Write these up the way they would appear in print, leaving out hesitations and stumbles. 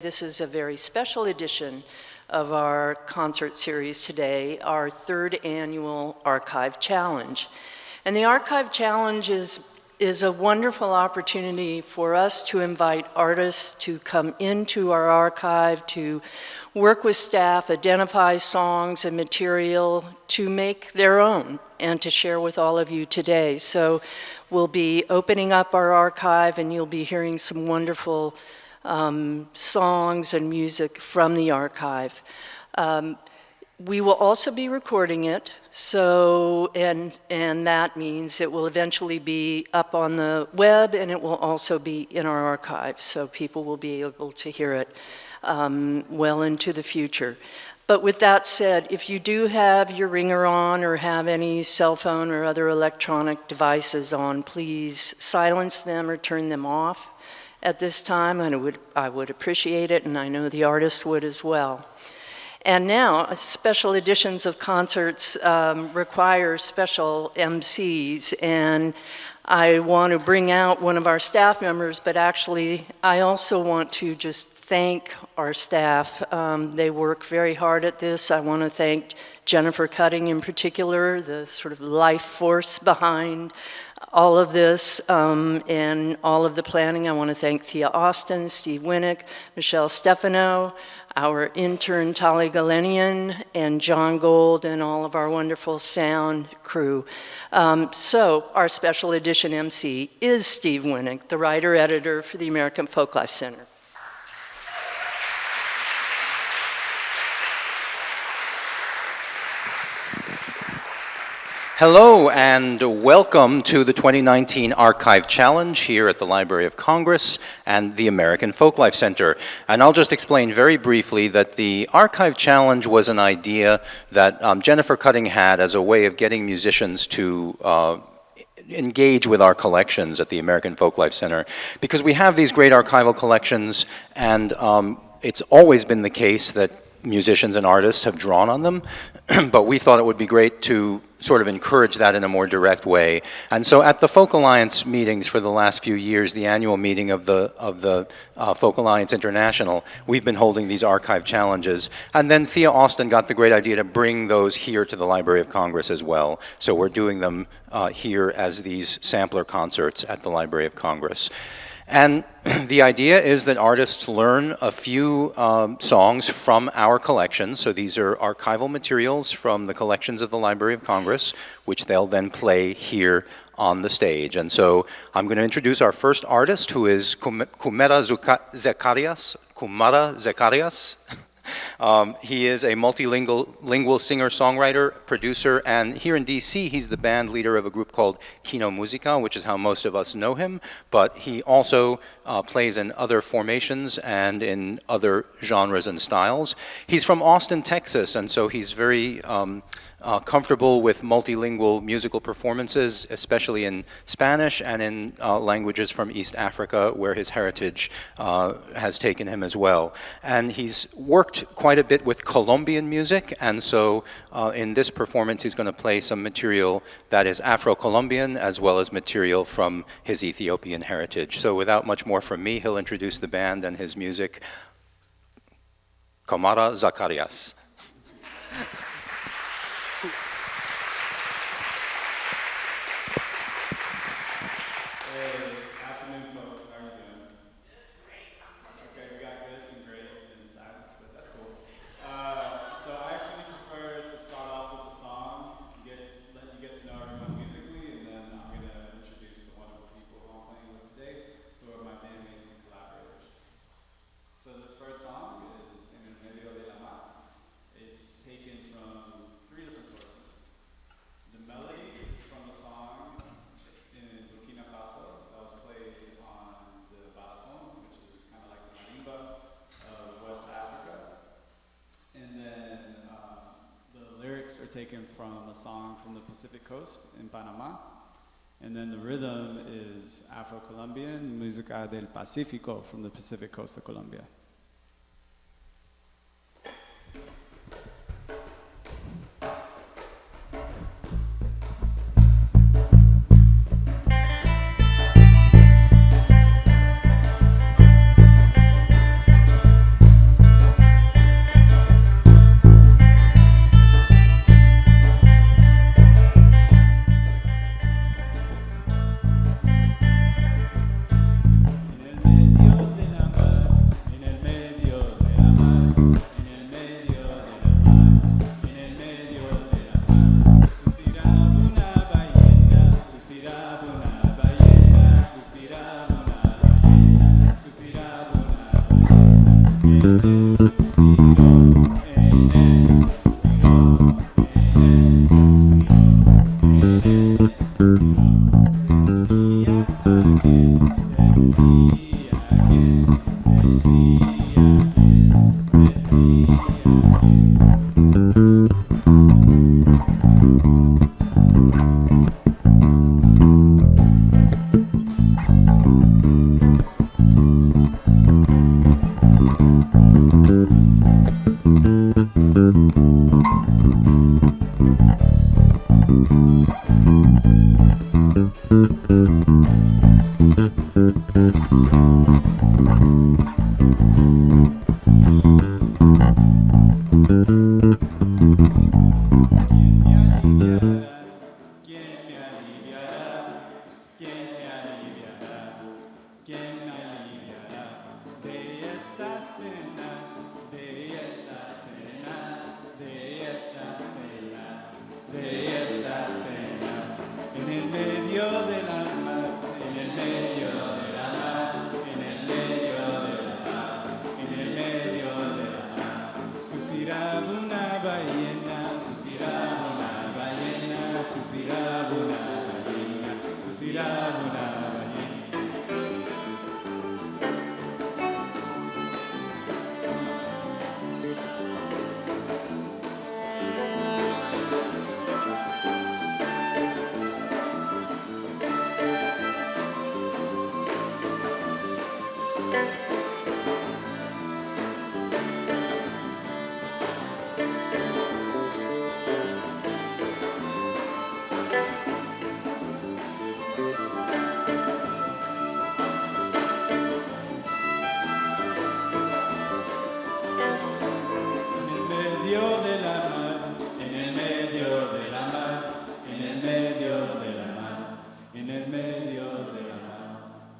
This is a very special edition of our concert series today, our third annual Archive Challenge. And the Archive Challenge is a wonderful opportunity for us to invite artists to come into our archive, to work with staff, identify songs and material to make their own and to share with all of you today. So we'll be opening up our archive and you'll be hearing some wonderful songs and music from the archive. We will also be recording it, so and that means it will eventually be up on the web and it will also be in our archive, so people will be able to hear it well into the future. But with that said, if you do have your ringer on or have any cell phone or other electronic devices on, please silence them or turn them off at this time, and I would appreciate it, and I know the artists would as well. And now, special editions of concerts require special MCs, and I want to bring out one of our staff members, but actually I also want to just thank our staff. They work very hard at this. I want to thank Jennifer Cutting in particular, the sort of life force behind all of this and all of the planning. I want to thank Thea Austin, Steve Winnick, Michelle Stefano, our intern Tali Galenian, and John Gold, and all of our wonderful sound crew. So our special edition MC is Steve Winnick, the writer-editor for the American Folklife Center. Hello and welcome to the 2019 Archive Challenge here at the Library of Congress and the American Folklife Center. And I'll just explain very briefly that the Archive Challenge was an idea that Jennifer Cutting had as a way of getting musicians to engage with our collections at the American Folklife Center. Because we have these great archival collections, and it's always been the case that musicians and artists have drawn on them, but we thought it would be great to sort of encourage that in a more direct way. And so at the Folk Alliance meetings for the last few years, the annual meeting of the Folk Alliance International, we've been holding these archive challenges. And then Thea Austin got the great idea to bring those here to the Library of Congress as well. So we're doing them here as these sampler concerts at the Library of Congress. And the idea is that artists learn a few songs from our collections. So these are archival materials from the collections of the Library of Congress, which they'll then play here on the stage. And so I'm going to introduce our first artist, who is Kumara Zekarias. He is a multilingual singer-songwriter, producer, and here in DC, he's the band leader of a group called Kino Musica, which is how most of us know him, but he also plays in other formations and in other genres and styles. He's from Austin, Texas, and so he's very comfortable with multilingual musical performances, especially in Spanish and in languages from East Africa, where his heritage has taken him as well. And he's worked quite a bit with Colombian music, and so in this performance he's going to play some material that is Afro-Colombian as well as material from his Ethiopian heritage. So without much more from me, he'll introduce the band and his music. Kumara Zekarias. Taken from a song from the Pacific Coast in Panama. And then the rhythm is Afro-Colombian, Música del Pacífico from the Pacific Coast of Colombia.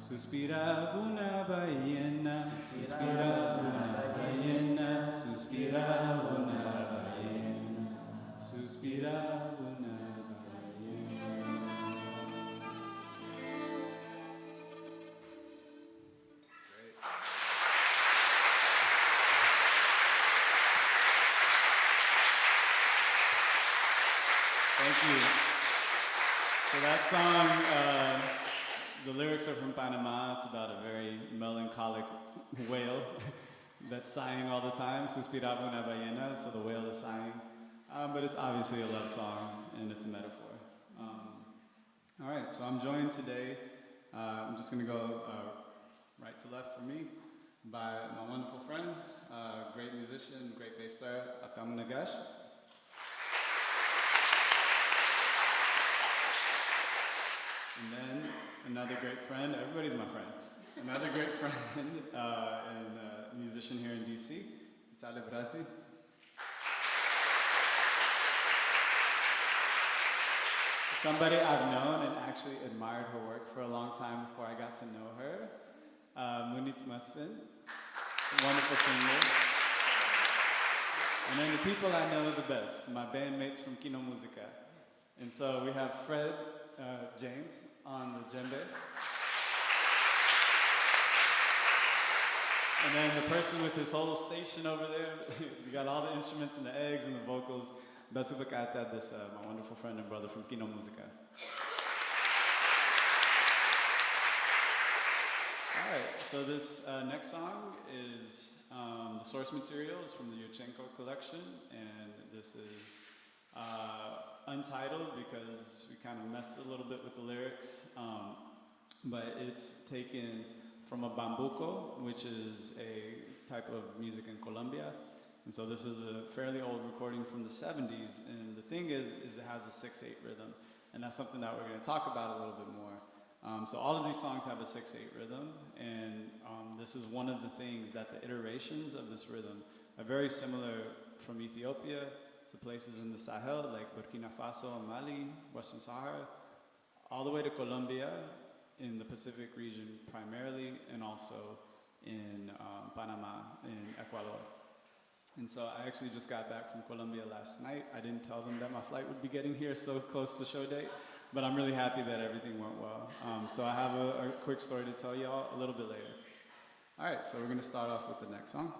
Suspiraba una ballena, suspiraba una ballena, suspiraba una ballena, suspiraba una ballena. Thank you. So that song, the lyrics are from Panama. It's about a very melancholic whale that's sighing all the time. Suspiraba una ballena, so the whale is sighing. But it's obviously a love song, and it's a metaphor. All right, so I'm joined today, I'm just going to go right to left for me, by my wonderful friend, great musician, great bass player, Atam Nagash. And then another great friend, everybody's my friend, another great friend and musician here in DC, Itale Brasi. Somebody I've known and actually admired her work for a long time before I got to know her, Munit Masfin, a wonderful singer. And then the people I know the best, my bandmates from Kino Musica. And so we have Fred James on the djembe. And then the person with his whole station over there, we got all the instruments and the eggs and the vocals. Besu Vakata, this my wonderful friend and brother from Kino Musica. All right, so this next song is the source material is from the Yurchenko collection, and this is untitled because we kind of messed a little bit with the lyrics, but it's taken from a bambuco, which is a type of music in Colombia. And so this is a fairly old recording from the 70s, and the thing is it has a 6/8 rhythm, and that's something that we're going to talk about a little bit more. So all of these songs have a 6/8 rhythm, and this is one of the things that the iterations of this rhythm are very similar from Ethiopia to places in the Sahel, like Burkina Faso and Mali, Western Sahara, all the way to Colombia in the Pacific region primarily, and also in Panama, in Ecuador. And so I actually just got back from Colombia last night. I didn't tell them that my flight would be getting here so close to show date, but I'm really happy that everything went well. So I have a quick story to tell y'all a little bit later. All right, so we're gonna start off with the next song.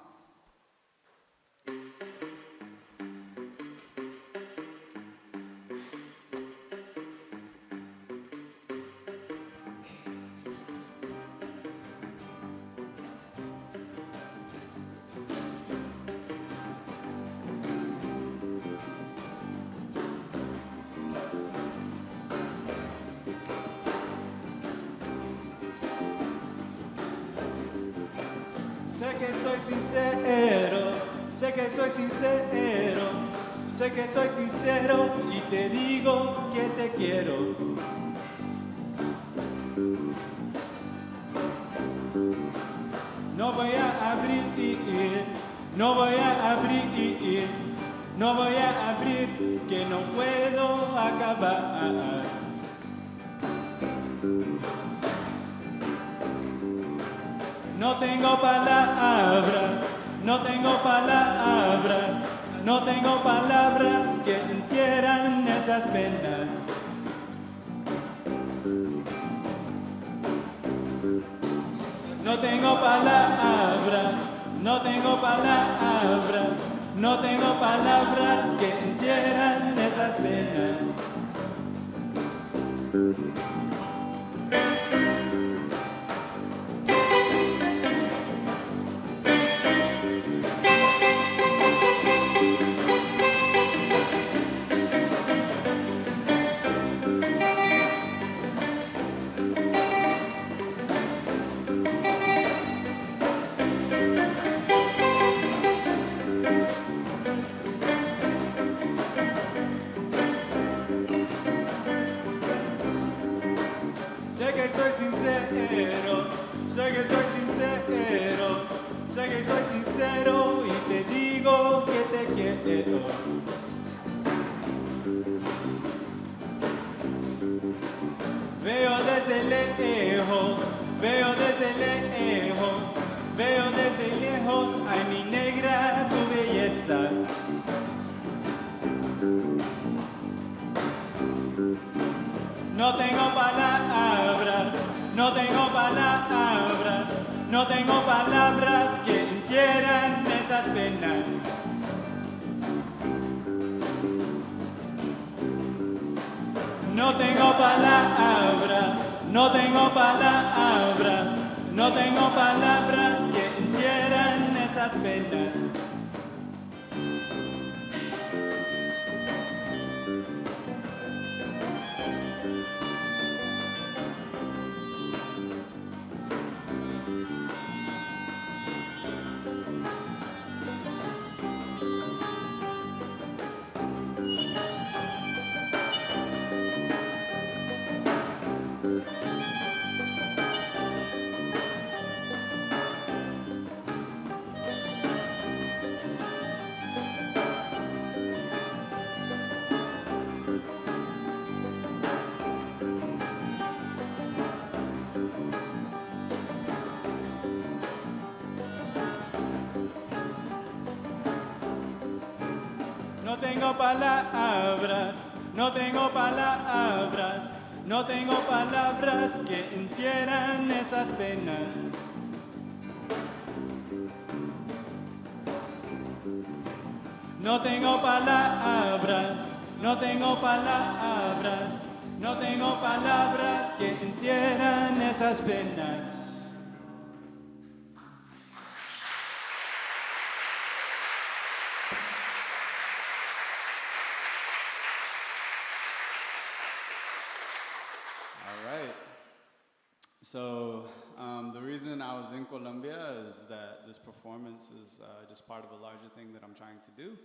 que soy sincero, sé que soy sincero, sé que soy sincero y te digo que te quiero. No voy a abrir, no voy a abrir, no voy a abrir, que no puedo acabar. No tengo palabras, no tengo palabras, no tengo palabras que entierran esas penas. No tengo palabras, no tengo palabras, no tengo palabras que entierran esas penas. Sé que soy sincero, sé que soy sincero, sé que soy sincero y te digo que te quiero. Veo desde lejos, veo desde lejos, veo desde lejos, ay mi negra tu belleza. No tengo palabras, no tengo palabras, no tengo palabras que entierran esas penas. No tengo palabras, no tengo palabras, no tengo palabras que entierran esas penas. No tengo palabras, no tengo palabras, no tengo palabras que entierran esas penas. No tengo palabras, no tengo palabras, no tengo palabras que entierran esas penas. So the reason I was in Colombia is that this performance is just part of a larger thing that I'm trying to do,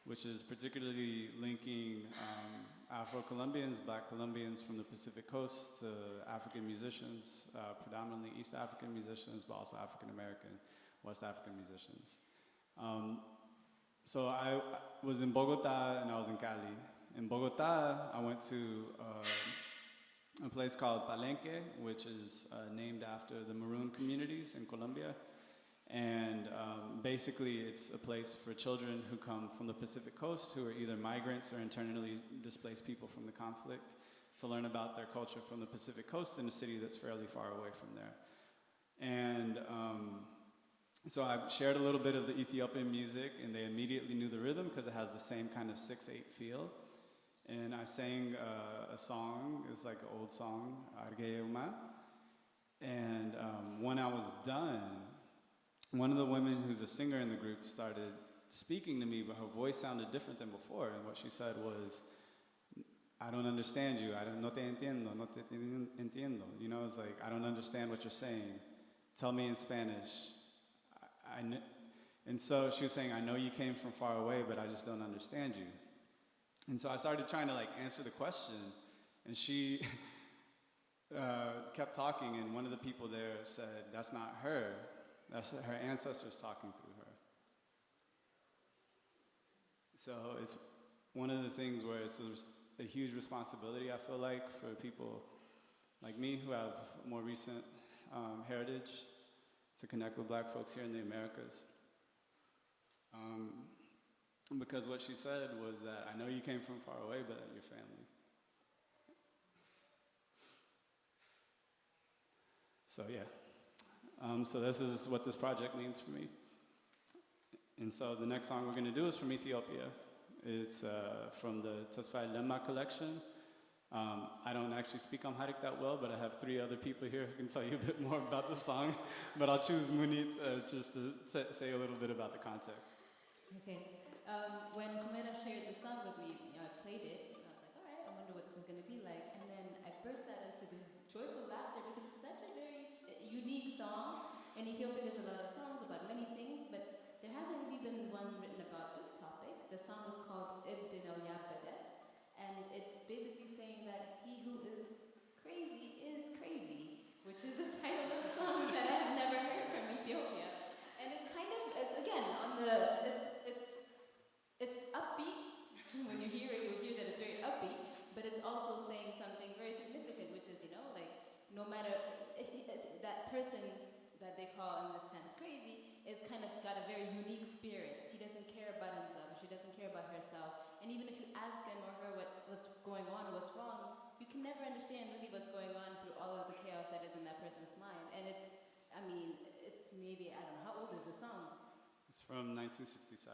which is particularly linking Afro-Colombians, Black Colombians from the Pacific Coast to African musicians, predominantly East African musicians, but also African-American, West African musicians. So I was in Bogota and I was in Cali. In Bogota, I went to a place called Palenque, which is named after the Maroon communities in Colombia. And basically, it's a place for children who come from the Pacific Coast, who are either migrants or internally displaced people from the conflict, to learn about their culture from the Pacific Coast in a city that's fairly far away from there. And so I shared a little bit of the Ethiopian music, and they immediately knew the rhythm because it has the same kind of 6/8 feel. And I sang a song, it's like an old song, Argeuma. And when I was done, one of the women who's a singer in the group started speaking to me, but her voice sounded different than before. And what she said was, I don't understand you. No te entiendo, no te entiendo. You know, it's like, I don't understand what you're saying. Tell me in Spanish. and so she was saying, I know you came from far away, but I just don't understand you. And so I started trying to like answer the question, and she kept talking, and one of the people there said, that's not her, that's her ancestors talking through her. So it's one of the things where it's a huge responsibility, I feel like, for people like me who have more recent heritage to connect with Black folks here in the Americas. Because what she said was that, I know you came from far away, but you're family. So yeah, so this is what this project means for me. And so the next song we're going to do is from Ethiopia. It's from the Tesfaye Lemma collection. I don't actually speak Amharic that well, but I have 3 other people here who can tell you a bit more about the song. But I'll choose Munit just to say a little bit about the context. Okay. When Kumbaya shared the song with me, I played it, and I was like, all right, I wonder what this is going to be like. And then I burst out into this joyful laughter because it's such a very unique song. In Ethiopia, there's a lot of songs about many things, but there hasn't really been one written about this topic. The song is called Ibdin al Yabada, and it's basically saying that he who is crazy, which is the title of a song that I have never heard from Ethiopia. And it's kind of, it's again, it's upbeat. When you hear it, you'll hear that it's very upbeat, but it's also saying something very significant, which is, like, no matter, that person that they call in this sense crazy is kind of got a very unique spirit. He doesn't care about himself, she doesn't care about herself. And even if you ask him or her what's going on, what's wrong, you can never understand really what's going on through all of the chaos that is in that person's mind. And it's maybe, I don't know, how old is the song? It's from 1967.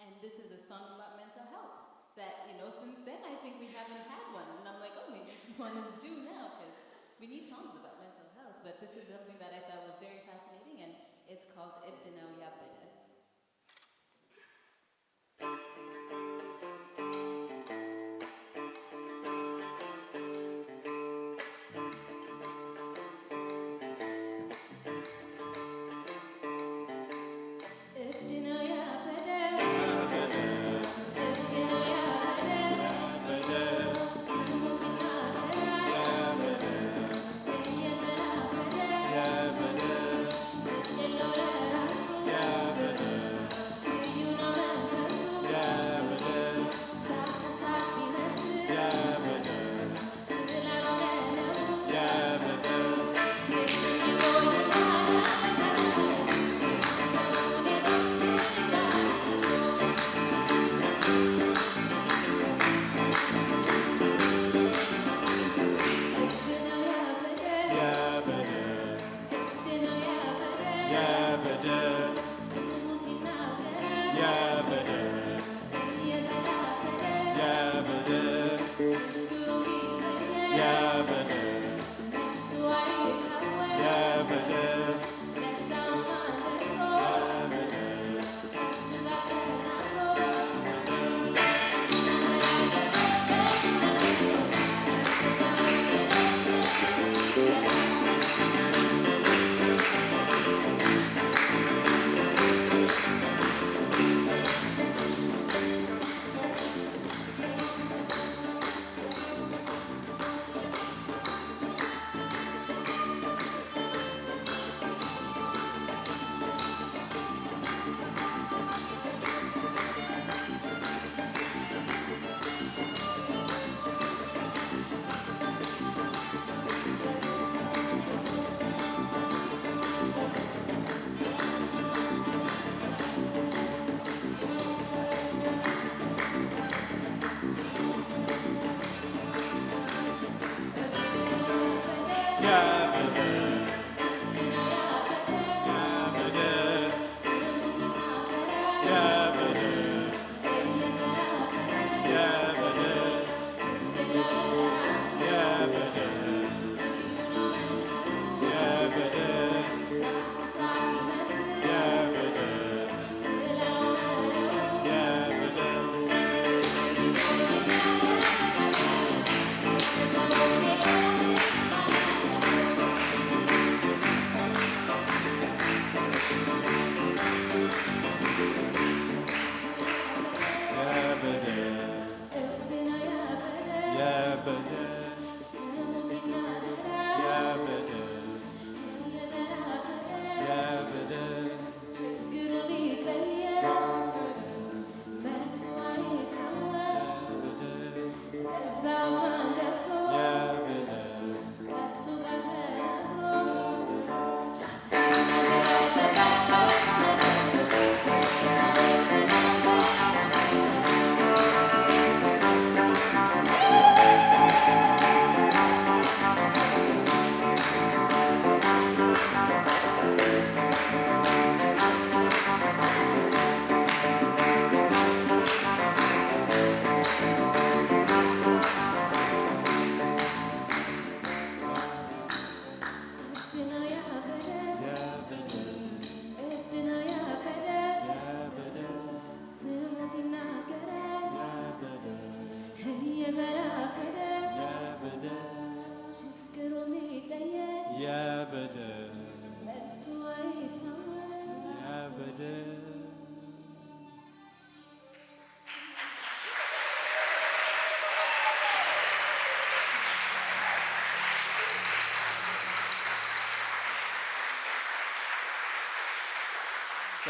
And this is a song about mental health. That, since then I think we haven't had one. And I'm like, oh, maybe one is due now, because we need songs about mental health. But this is something that I thought was very fascinating, and it's called Ibdin al Yabada.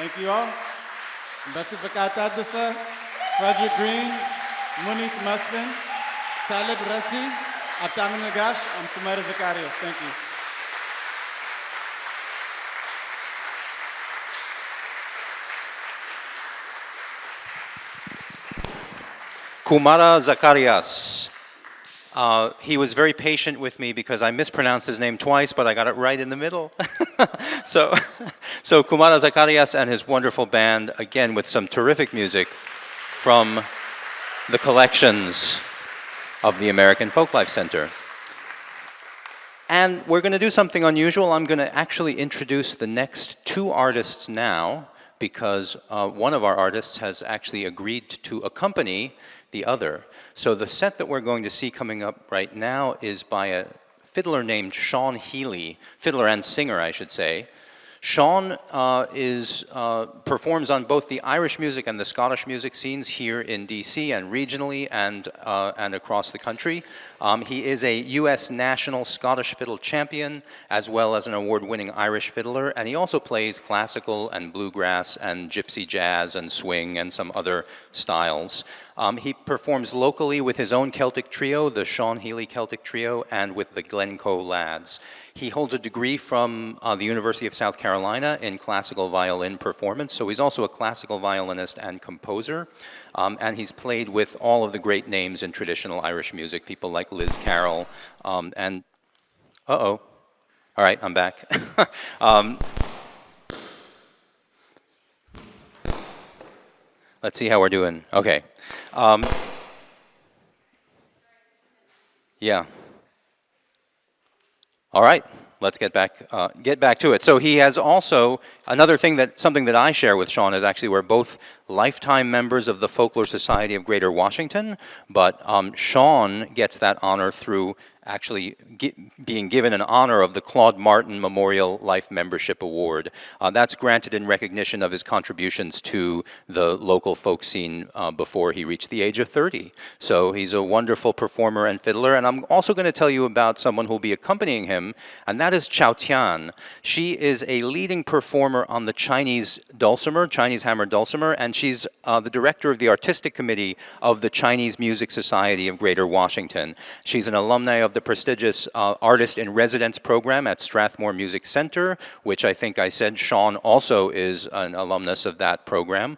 Thank you all. Mbasi Fakatadasa, Frederick Green, Munith Musfin, Talib Rasi, Abtamin Nagash, and Kumara Zakarias. Thank you. Kumara Zakarias. He was very patient with me because I mispronounced his name twice, but I got it right in the middle. so Kumara Zakarias and his wonderful band, again with some terrific music from the collections of the American Folklife Center. And we're going to do something unusual. I'm going to actually introduce the next two artists now because one of our artists has actually agreed to accompany the other. So the set that we're going to see coming up right now is by a fiddler named Sean Healey, fiddler and singer, I should say. Sean performs on both the Irish music and the Scottish music scenes here in DC and regionally and across the country. He is a U.S. national Scottish fiddle champion as well as an award-winning Irish fiddler, and he also plays classical and bluegrass and gypsy jazz and swing and some other styles. He performs locally with his own Celtic trio, the Sean Healey Celtic Trio, and with the Glencoe Lads. He holds a degree from the University of South Carolina in classical violin performance, so he's also a classical violinist and composer, and he's played with all of the great names in traditional Irish music, people like Liz Carroll, and, all right, I'm back. Let's see how we're doing. Okay. Yeah. All right. Let's get back to it. So he has also something that I share with Sean is actually we're both lifetime members of the Folklore Society of Greater Washington, but Sean gets that honor through actually being given an honor of the Claude Martin Memorial Life Membership Award. That's granted in recognition of his contributions to the local folk scene before he reached the age of 30. So he's a wonderful performer and fiddler, and I'm also going to tell you about someone who will be accompanying him, and that is Cho Chang. She is a leading performer on the Chinese dulcimer, Chinese hammer dulcimer, and she's the director of the artistic committee of the Chinese Music Society of Greater Washington. She's an alumni of the prestigious Artist in Residence program at Strathmore Music Center, which I think I said Sean also is an alumnus of that program.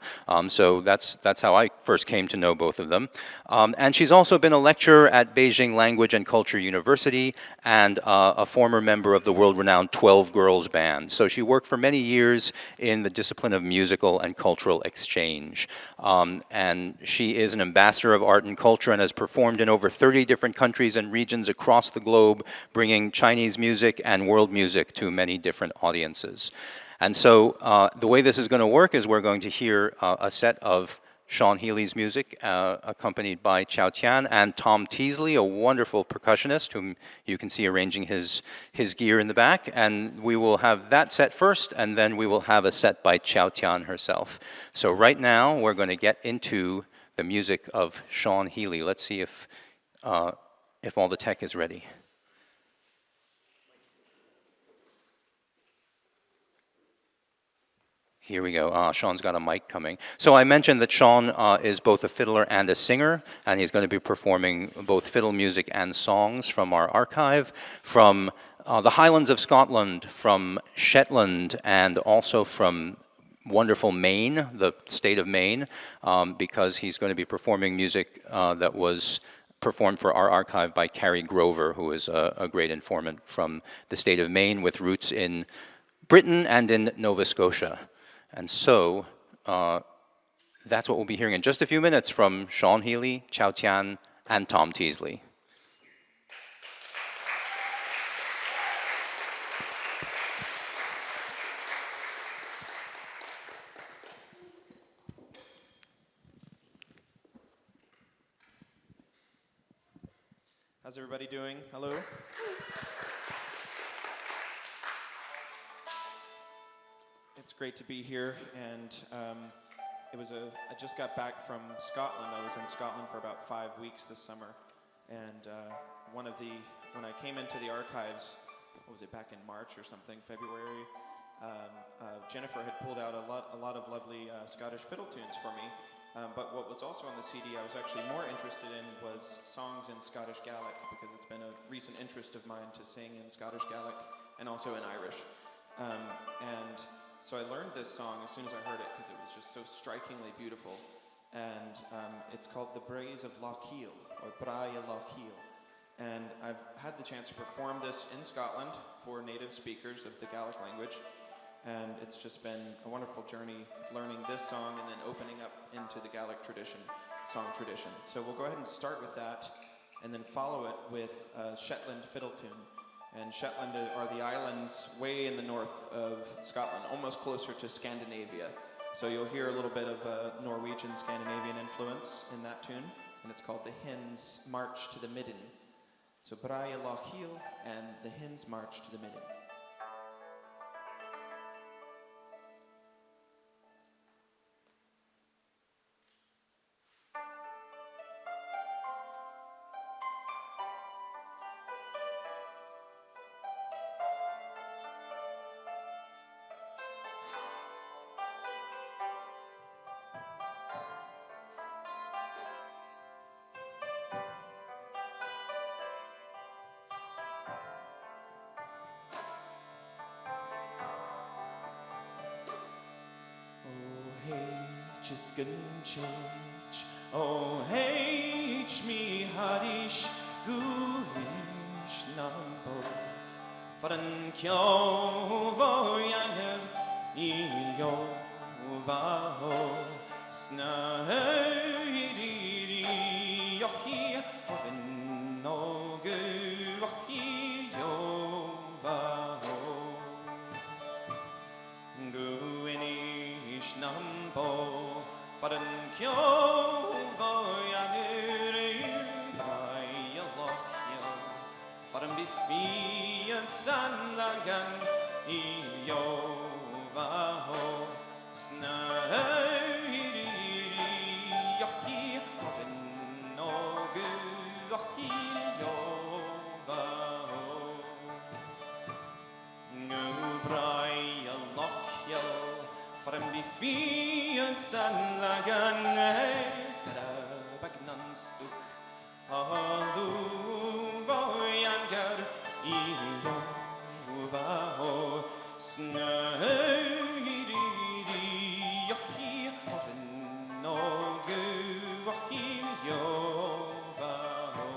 So that's how I first came to know both of them. And she's also been a lecturer at Beijing Language and Culture University and a former member of the world-renowned 12 Girls Band. So she worked for many years in the discipline of musical and cultural exchange. And she is an ambassador of art and culture and has performed in over 30 different countries and regions across the globe, bringing Chinese music and world music to many different audiences. And so the way this is going to work is we're going to hear a set of Sean Healey's music, accompanied by Cho Chang and Tom Teasley, a wonderful percussionist whom you can see arranging his gear in the back. And we will have that set first, and then we will have a set by Cho Chang herself. So right now, we're going to get into the music of Sean Healey. Let's see if all the tech is ready. Here we go. Sean's got a mic coming. So I mentioned that Sean is both a fiddler and a singer, and he's going to be performing both fiddle music and songs from our archive, from the Highlands of Scotland, from Shetland, and also from wonderful Maine, the state of Maine, because he's going to be performing music that was performed for our archive by Carrie Grover, who is a great informant from the state of Maine with roots in Britain and in Nova Scotia. And so that's what we'll be hearing in just a few minutes from Sean Healey, Cho Chang, and Tom Teasley. How's everybody doing? Hello? It's great to be here, and I just got back from Scotland. I was in Scotland for about 5 weeks this summer, and when I came into the archives, what was it, back in March or something, February, Jennifer had pulled out a lot of lovely Scottish fiddle tunes for me. But what was also on the CD I was actually more interested in was songs in Scottish Gaelic, because it's been a recent interest of mine to sing in Scottish Gaelic and also in Irish. And so I learned this song as soon as I heard it, because it was just so strikingly beautiful. And it's called The Braes of Lochiel, or Brae Lochiel. And I've had the chance to perform this in Scotland for native speakers of the Gaelic language. And it's just been a wonderful journey learning this song and then opening up into the Gaelic tradition, song tradition. So we'll go ahead and start with that and then follow it with a Shetland fiddle tune. And Shetland are the islands way in the north of Scotland, almost closer to Scandinavia. So you'll hear a little bit of Norwegian Scandinavian influence in that tune. And it's called the Hens March to the Midden. So Brae Lochiel and the Hens March to the Midden. Just gonna change. Oh, H me harish guish nambo. Faran kyo voyaner iyo vaho snairi yohi horen no gu yo vaho guinish nambo. Faran kyo voyaner Brae Lochiel. Faran bifian sanlagan iyo vaho snairi yohi horen no gu yo vaho Brae Lochiel. Faran bifian sanlagan sarabagnanstuk alu voyangar iyo vaho snairi yohi horen no gu yo vaho.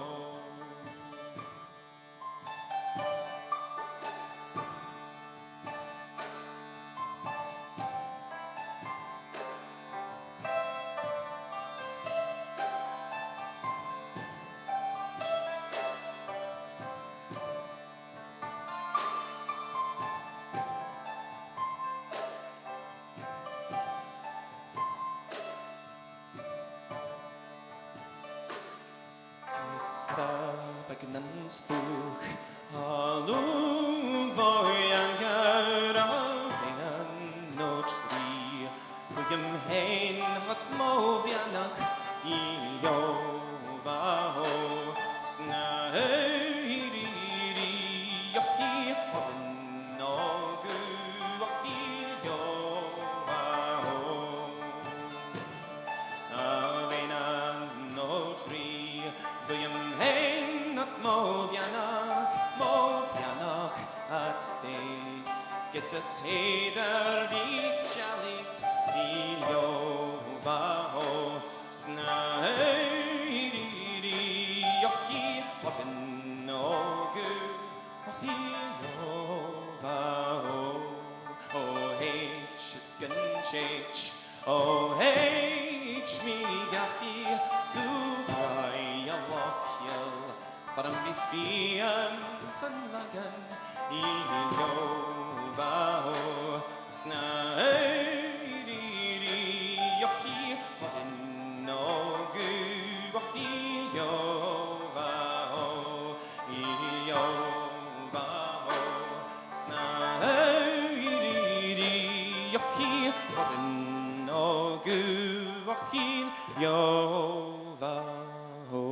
Bagnanstuk alu voyangar avingan nochri hugim hein hat movianach iyo vaho snairi yohi horen no gu yo vaho avinan nochri hugim hein Movianach at deg. Get a seder rift jalift ilio vaho snairi yohi horen no gu yo vaho. Oh H skanchech. Oh H mi gachi gu Brae Lochiel. Faran bifian sanlagan iyo vaho snairi yohi horen no gu yo vaho snairi yohi horen no gu yo vaho.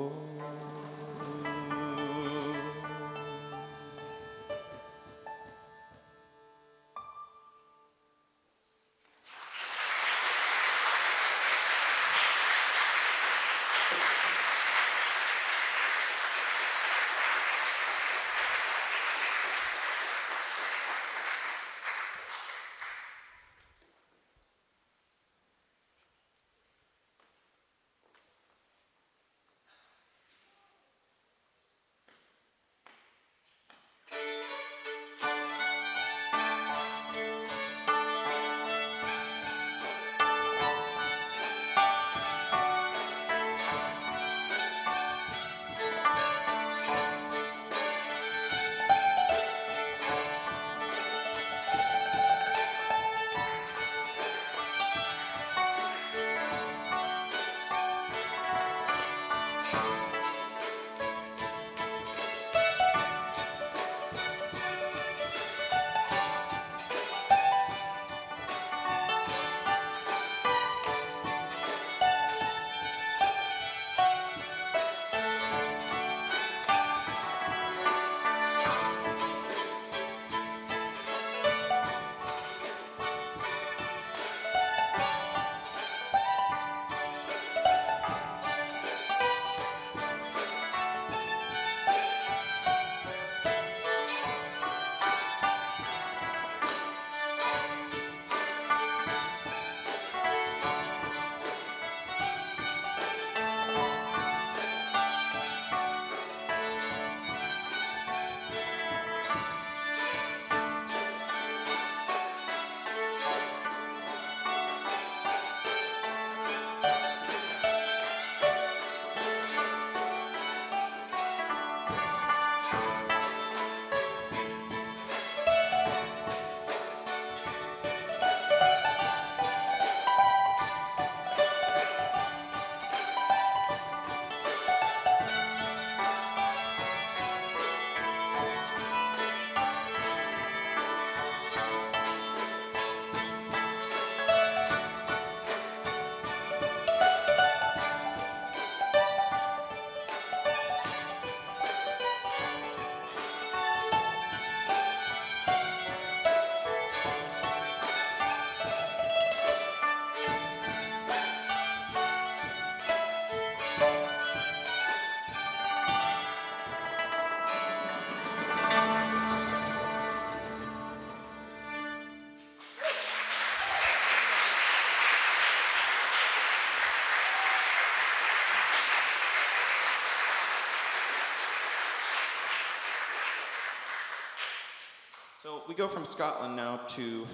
So we go from Scotland now to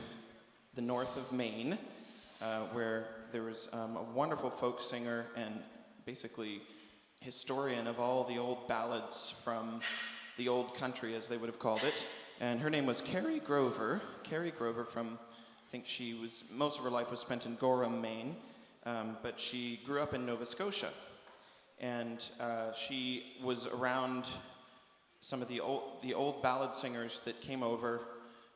the north of Maine, where there was a wonderful folk singer and basically historian of all the old ballads from the old country, as they would have called it. And her name was Carrie Grover. Carrie Grover from, I think most of her life was spent in Gorham, Maine, but she grew up in Nova Scotia. And she was around some of the old ballad singers that came over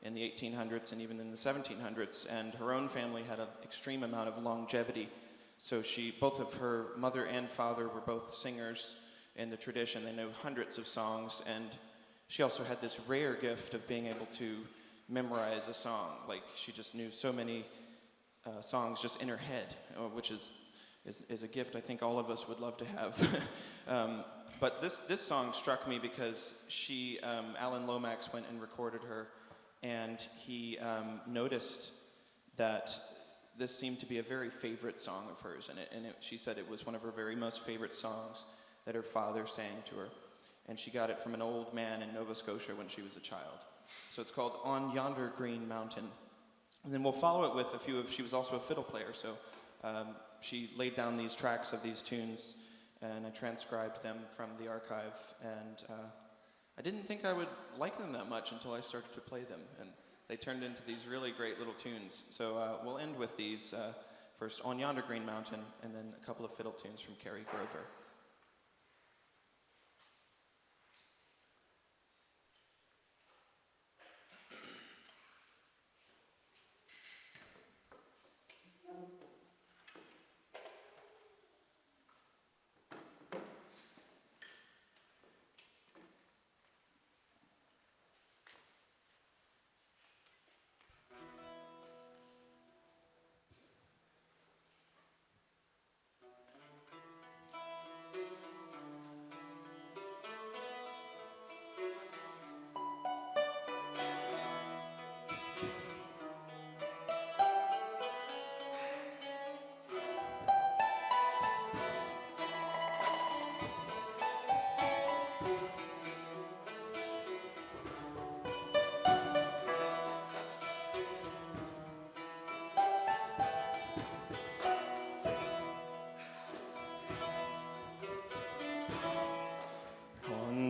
in the 1800s and even in the 1700s, and her own family had an extreme amount of longevity. So both of her mother and father were both singers in the tradition. They know hundreds of songs, and she also had this rare gift of being able to memorize a song. Like, she just knew so many songs just in her head, which is a gift I think all of us would love to have. But this song struck me because Alan Lomax went and recorded her, and he noticed that this seemed to be a very favorite song of hers, and she said it was one of her very most favorite songs that her father sang to her. And she got it from an old man in Nova Scotia when she was a child. So it's called On Yonder Green Mountain. And then we'll follow it with she was also a fiddle player, so she laid down these tracks of these tunes, and I transcribed them from the archive, and I didn't think I would like them that much until I started to play them, and they turned into these really great little tunes. So we'll end with these, first On Yonder Green Mountain, and then a couple of fiddle tunes from Carrie Grover.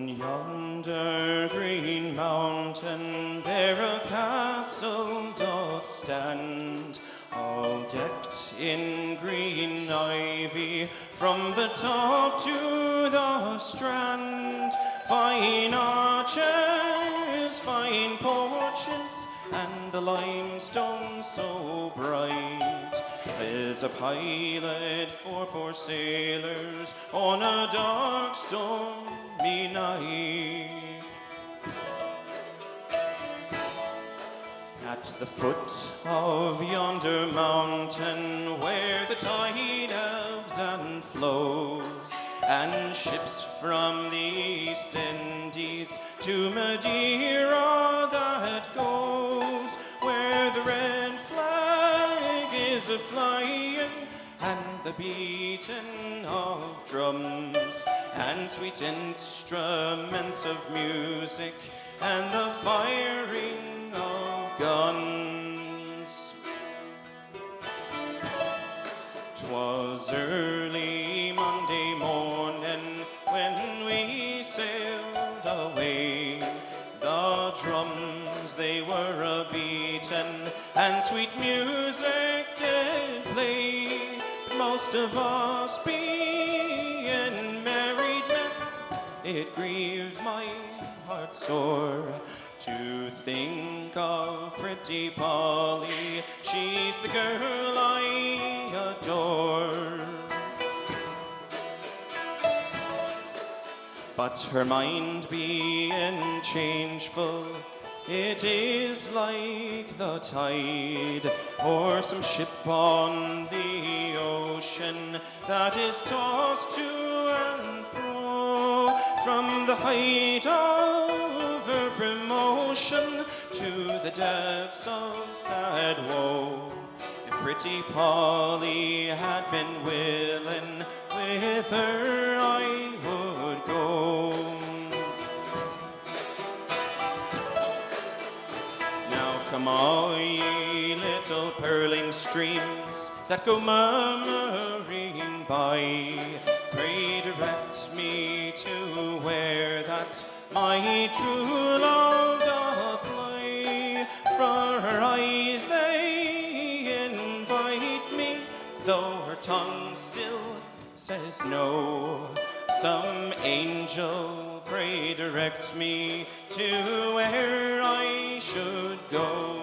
Yonder green mountain, there a castle doth stand, all decked in green ivy, from the top to the strand. Fine arches, fine porches, and the limestone so bright. There's a pilot for poor sailors on a dark stormy night. At the foot of yonder mountain, where the tide ebbs and flows, and ships from the East Indies to Madeira that goes, where the red flag is a-flying, and the beating of drums, and sweet instruments of music, and the firing of guns. 'Twas early Monday morning when we sailed away. The drums they were a-beating, and sweet music did play. Most of us being married men, it grieved my heart sore to think of pretty Polly. She's the girl I adore. But her mind being changeful, it is like the tide, or some ship on the ocean that is tossed to and fro, from the height of her promotion to the depths of sad woe. If pretty Polly had been willing, with her I would go. Come all ye little purling streams that go murmuring by, pray direct me to where that my true love doth lie. For her eyes they invite me, though her tongue still says no. Some angel pray direct me to where I should go.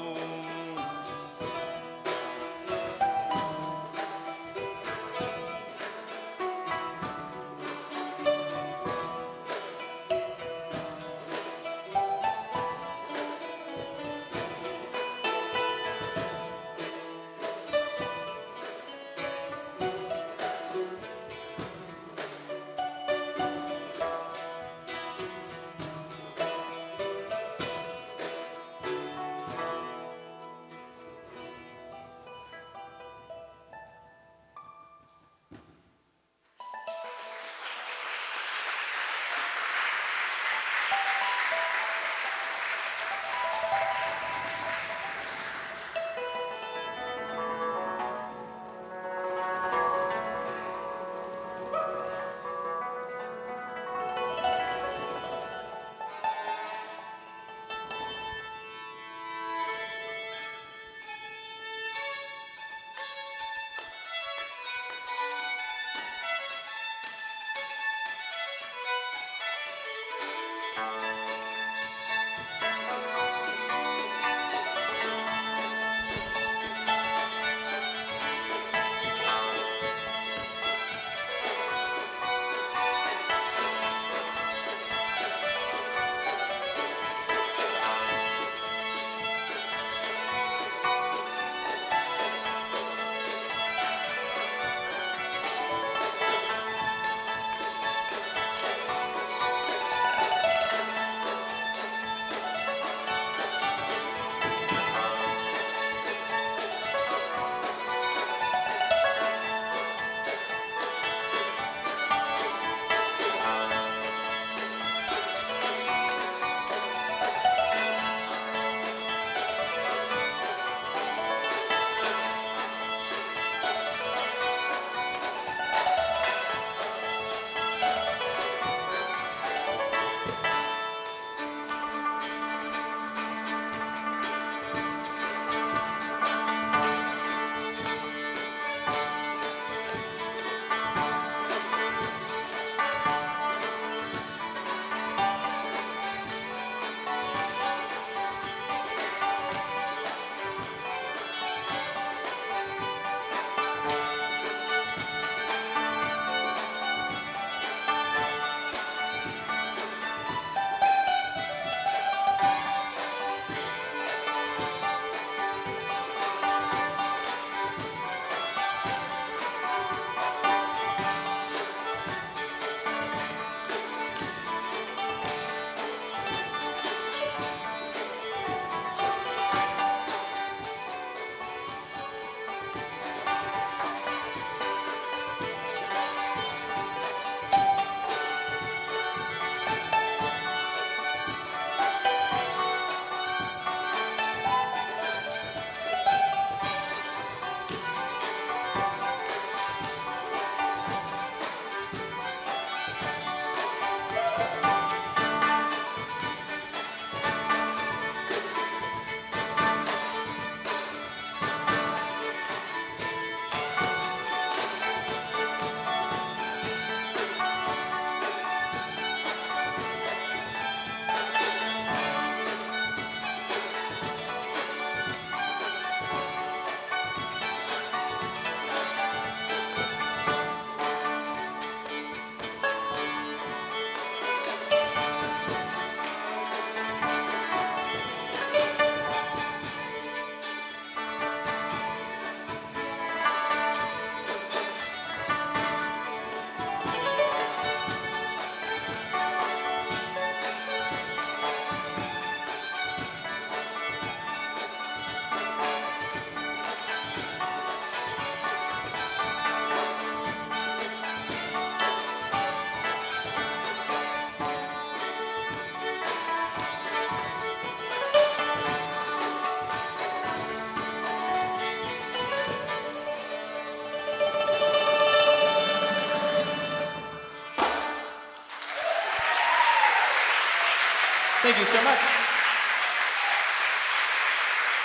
Thank you so much.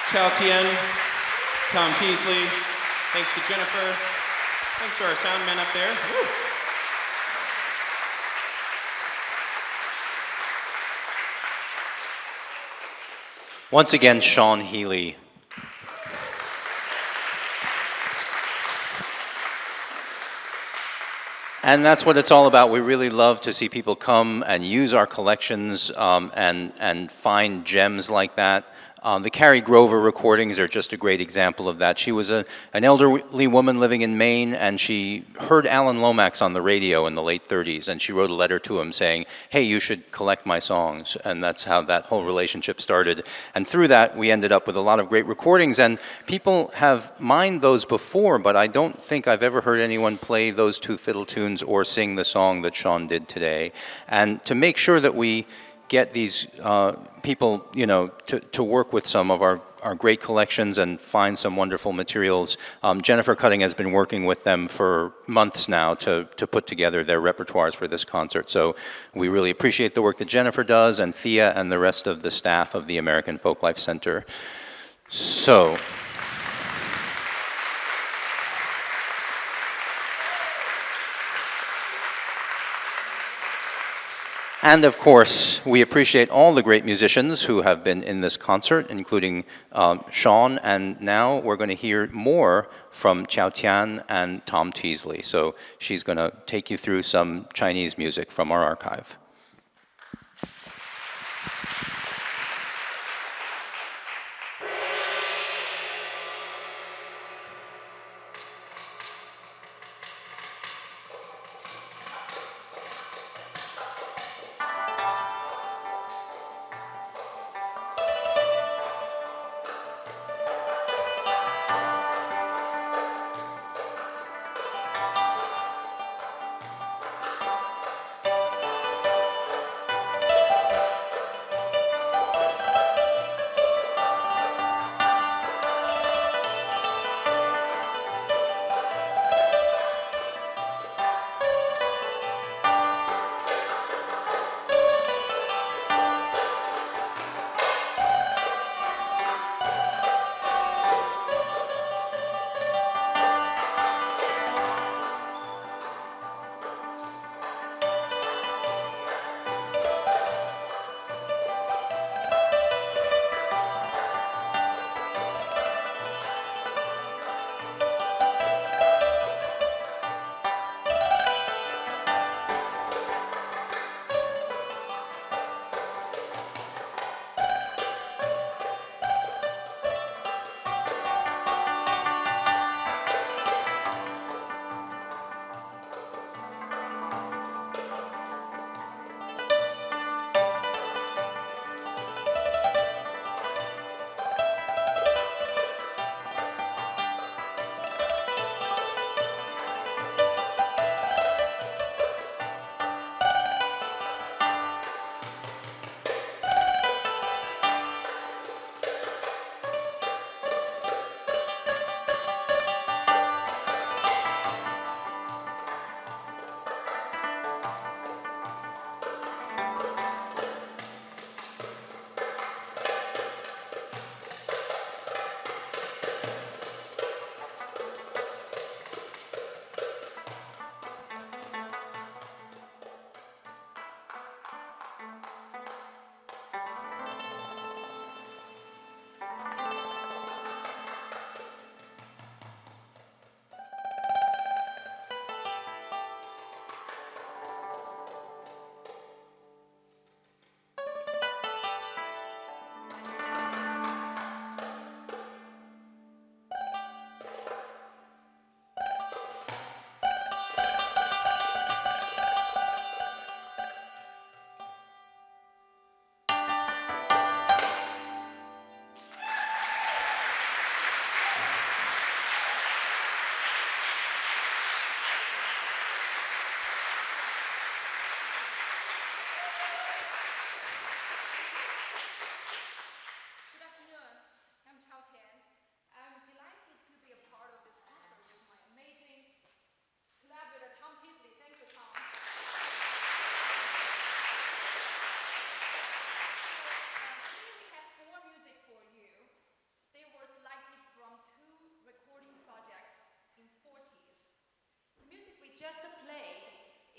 Chow Tien, Tom Teasley, thanks to Jennifer, thanks to our sound man up there. Woo. Once again, Sean Healey. And that's what it's all about. We really love to see people come and use our collections and find gems like that. The Carrie Grover recordings are just a great example of that. She was an elderly woman living in Maine, and she heard Alan Lomax on the radio in the late 30s, and she wrote a letter to him saying, hey, you should collect my songs. And that's how that whole relationship started. And through that, we ended up with a lot of great recordings, and people have mined those before, but I don't think I've ever heard anyone play those two fiddle tunes or sing the song that Sean did today. And to make sure that we get these people, to work with some of our great collections and find some wonderful materials. Jennifer Cutting has been working with them for months now to put together their repertoires for this concert. So we really appreciate the work that Jennifer does, and Thea and the rest of the staff of the American Folklife Center. So, and of course, we appreciate all the great musicians who have been in this concert, including Sean, and now we're going to hear more from Chow Tian and Tom Teasley. So she's going to take you through some Chinese music from our archive.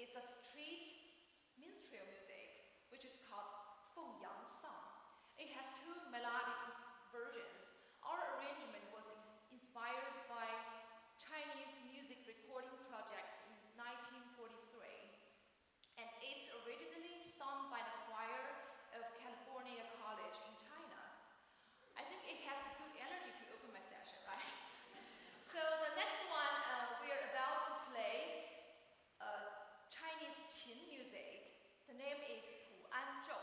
is a street minstrel music, which is called Fengyang song. It has two melodic versions. Our arrangement was inspired by Chinese music recording projects in 1943, and it's originally sung by the choir of California College in China. I think it has a good energy to open my session, right? So the next one, we're about to play Chinese qin music. The name is Pu An Zhou.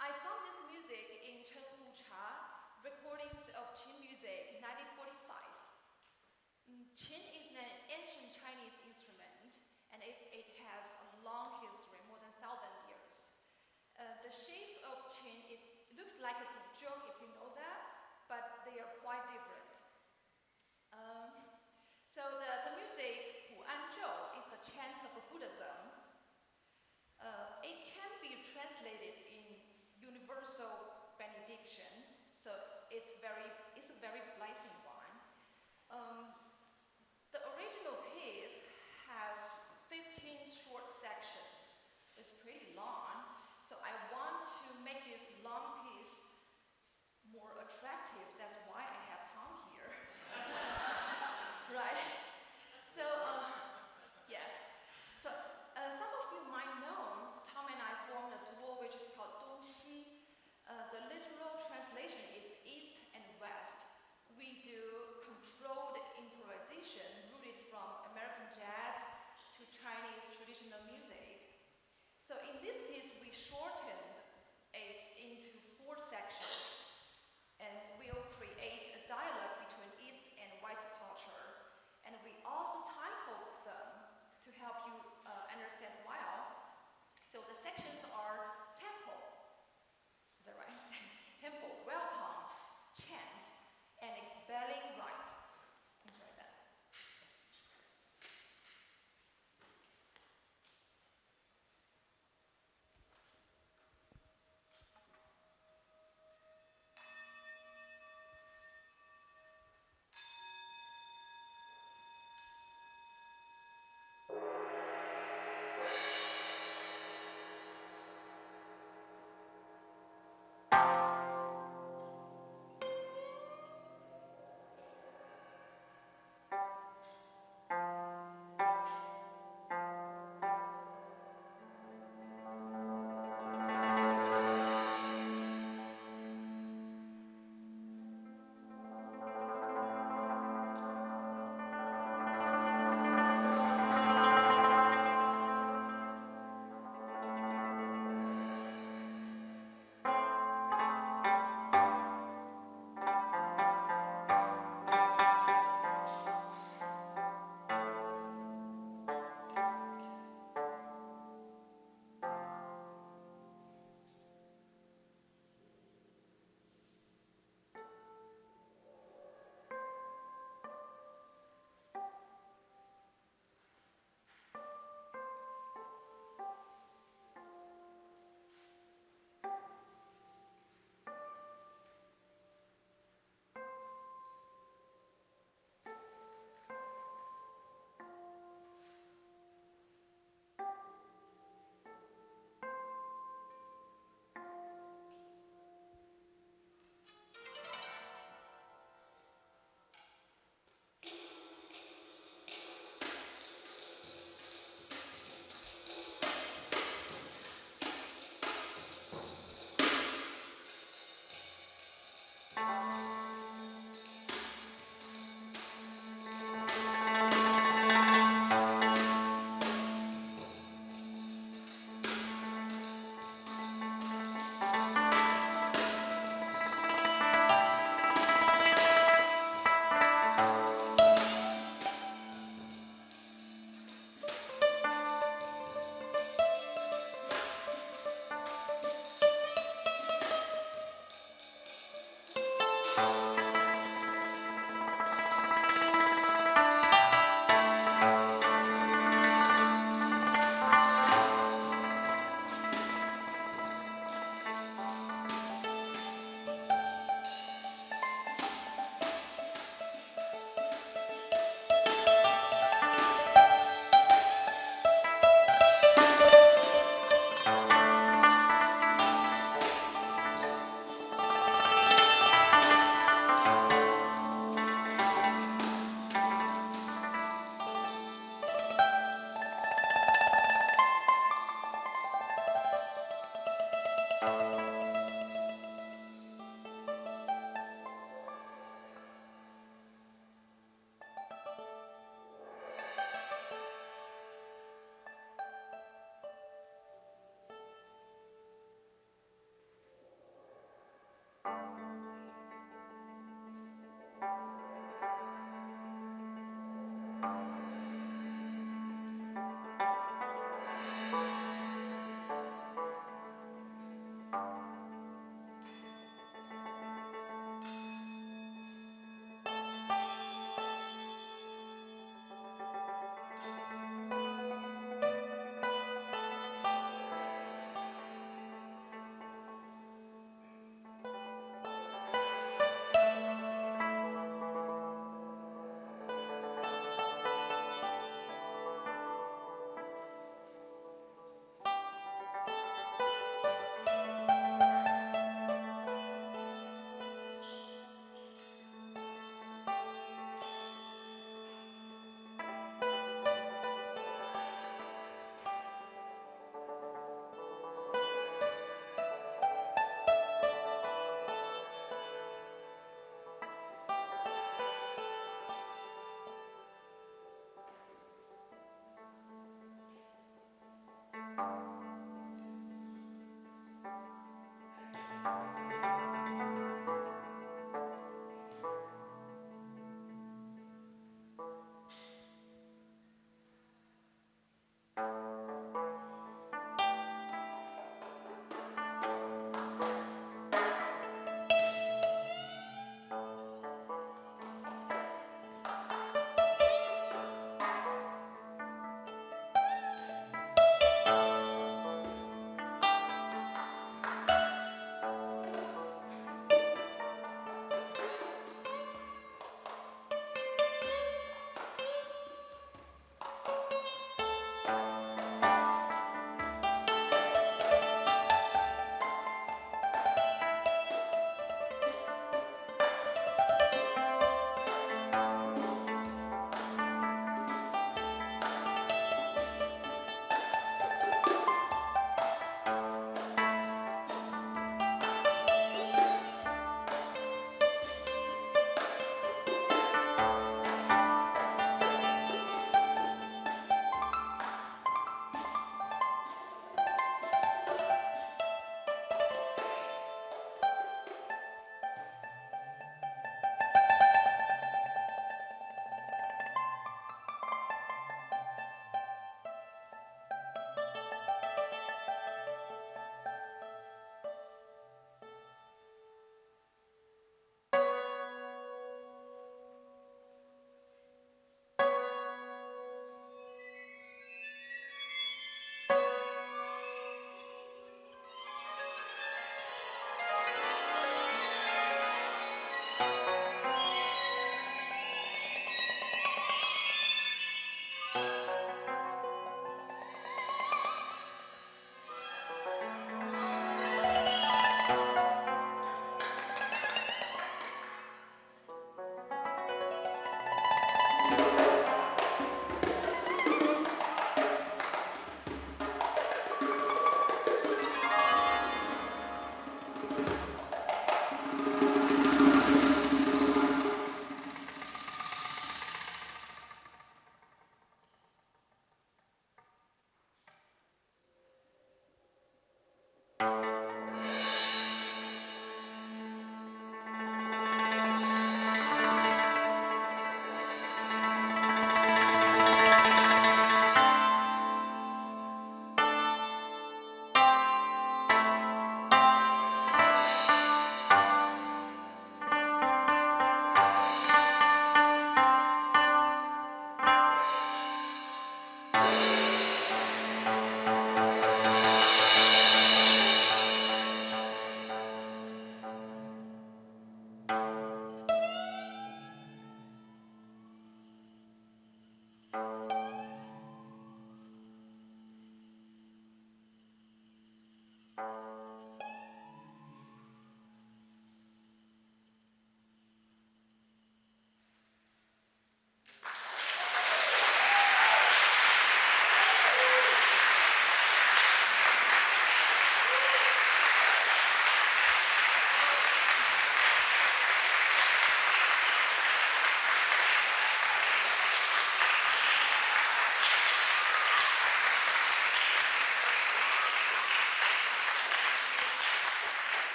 I found this music in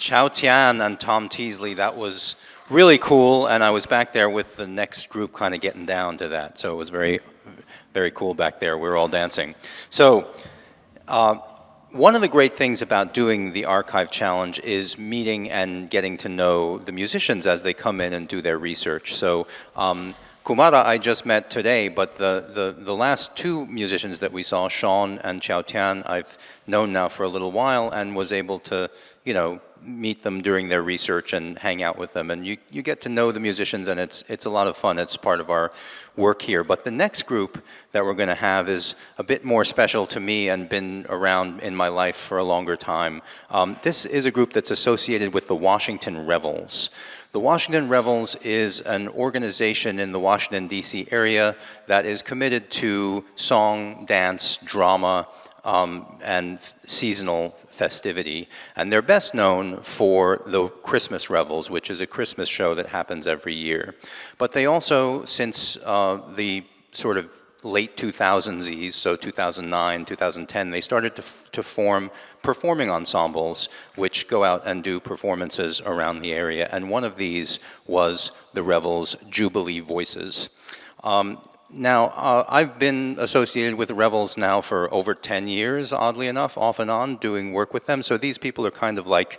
Cho Chang and Tom Teasley, that was really cool, and I was back there with the next group kind of getting down to that, so it was very, very cool back there. We were all dancing. So one of the great things about doing the Archive Challenge is meeting and getting to know the musicians as they come in and do their research. So Kumara I just met today, but the last two musicians that we saw, Sean and Cho Chang, I've known now for a little while and was able to, you know, meet them during their research and hang out with them. And you get to know the musicians, and it's a lot of fun. It's part of our work here. But the next group that we're going to have is a bit more special to me and been around in my life for a longer time. This is a group that's associated with the Washington Revels. The Washington Revels is an organization in the Washington, D.C. area that is committed to song, dance, drama, and seasonal festivity. And they're best known for the Christmas Revels, which is a Christmas show that happens every year. But they also, since the sort of late 2000s, so 2009, 2010, they started to form performing ensembles which go out and do performances around the area. And one of these was the Revels' Jubilee Voices. Now, I've been associated with the Revels now for over 10 years, oddly enough, off and on, doing work with them. So these people are kind of like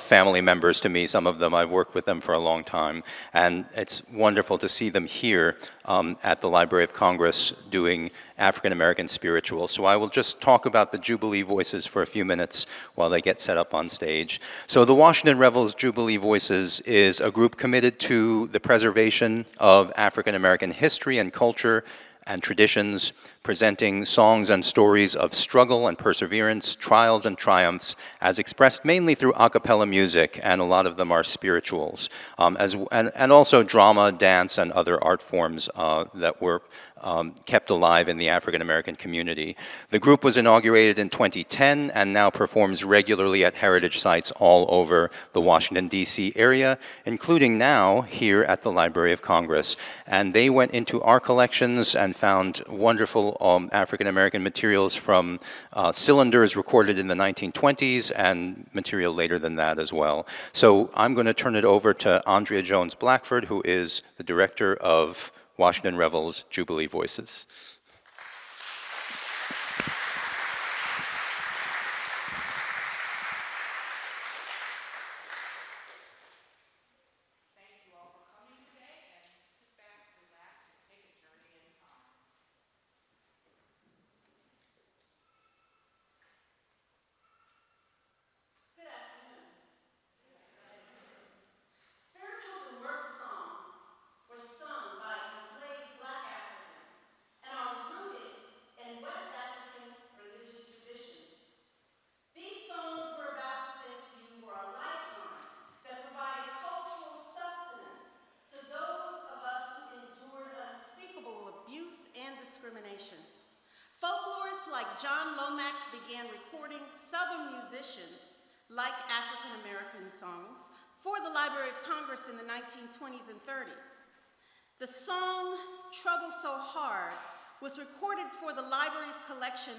family members to me, some of them. I've worked with them for a long time. And it's wonderful to see them here at the Library of Congress doing African American spirituals. So I will just talk about the Jubilee Voices for a few minutes while they get set up on stage. So the Washington Revels Jubilee Voices is a group committed to the preservation of African American history and culture and traditions, presenting songs and stories of struggle and perseverance, trials and triumphs, as expressed mainly through a cappella music, and a lot of them are spirituals, and also drama, dance, and other art forms that were kept alive in the African American community. The group was inaugurated in 2010 and now performs regularly at heritage sites all over the Washington, D.C. area, including now here at the Library of Congress. And they went into our collections and found wonderful African American materials from cylinders recorded in the 1920s and material later than that as well. So I'm going to turn it over to Andrea Jones Blackford, who is the director of Washington Revels Jubilee Voices. Thank you all for coming today, and sit back, relax, and take a journey in time. Good afternoon. Spirituals and work songs were sung by enslaved Black Africans and are rooted in West African religious traditions. These songs we're about to sing to you were a lifeline that provided cultural sustenance to those of us who endured unspeakable abuse and discrimination. Folklorists like John Lomax began recording Southern musicians like African American songs for the Library of Congress in the 1920s and 30s. The song, Trouble So Hard, was recorded for the library's collection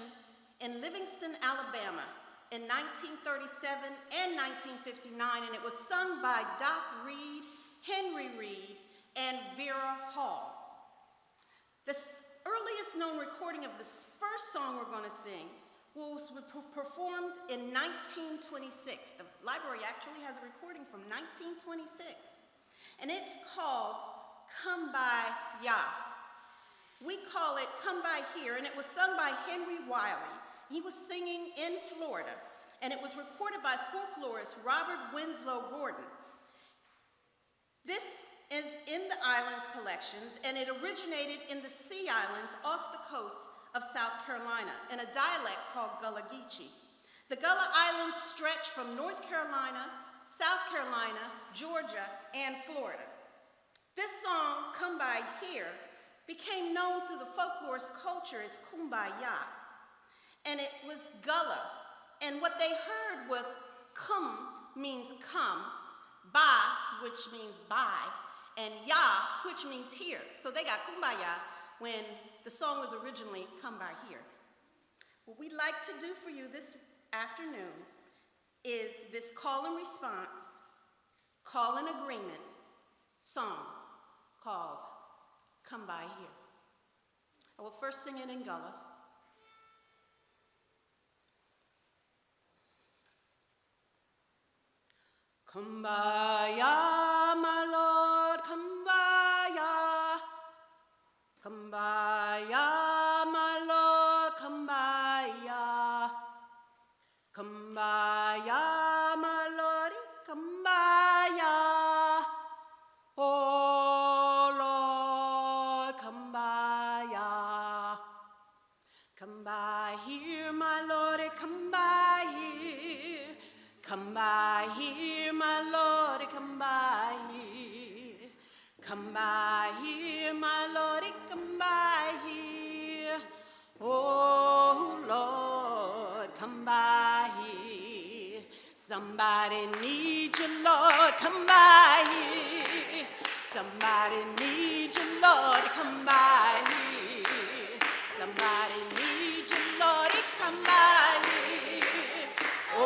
in Livingston, Alabama in 1937 and 1959, and it was sung by Doc Reed, Henry Reed, and Vera Hall. The earliest known recording of this first song we're going to sing was performed in 1926. The library actually has a recording from 1926, and it's called Kumbaya. We call it Come By Here, and it was sung by Henry Wiley. He was singing in Florida, and it was recorded by folklorist Robert Winslow Gordon. This is in the Islands collections, and it originated in the Sea Islands off the coast of South Carolina in a dialect called Gullah Geechee. The Gullah Islands stretch from North Carolina, South Carolina, Georgia, and Florida. This song, Come By Here, became known through the folklorist culture as Kumbaya, and it was Gullah, and what they heard was kum means come, ba, which means by, and ya, which means here. So they got Kumbaya when the song was originally Come By Here. What we'd like to do for you this afternoon is this call and response, call and agreement song called Come By Here. I will first sing it in Gullah. Kumbaya, my Lord, kumbaya. Kumbaya, my Lord, kumbaya. Kumbaya, my Lord, kumbaya. Oh Lord, kumbaya. Come by here, my Lord, come by here. Come by here, my Lord, come by here. Come by here, my Lord, come by here. Oh Lord, come by here. Somebody needs you, Lord, come by here. Somebody needs you, Lord, come by here. Somebody needs you, Lord, come by here. Oh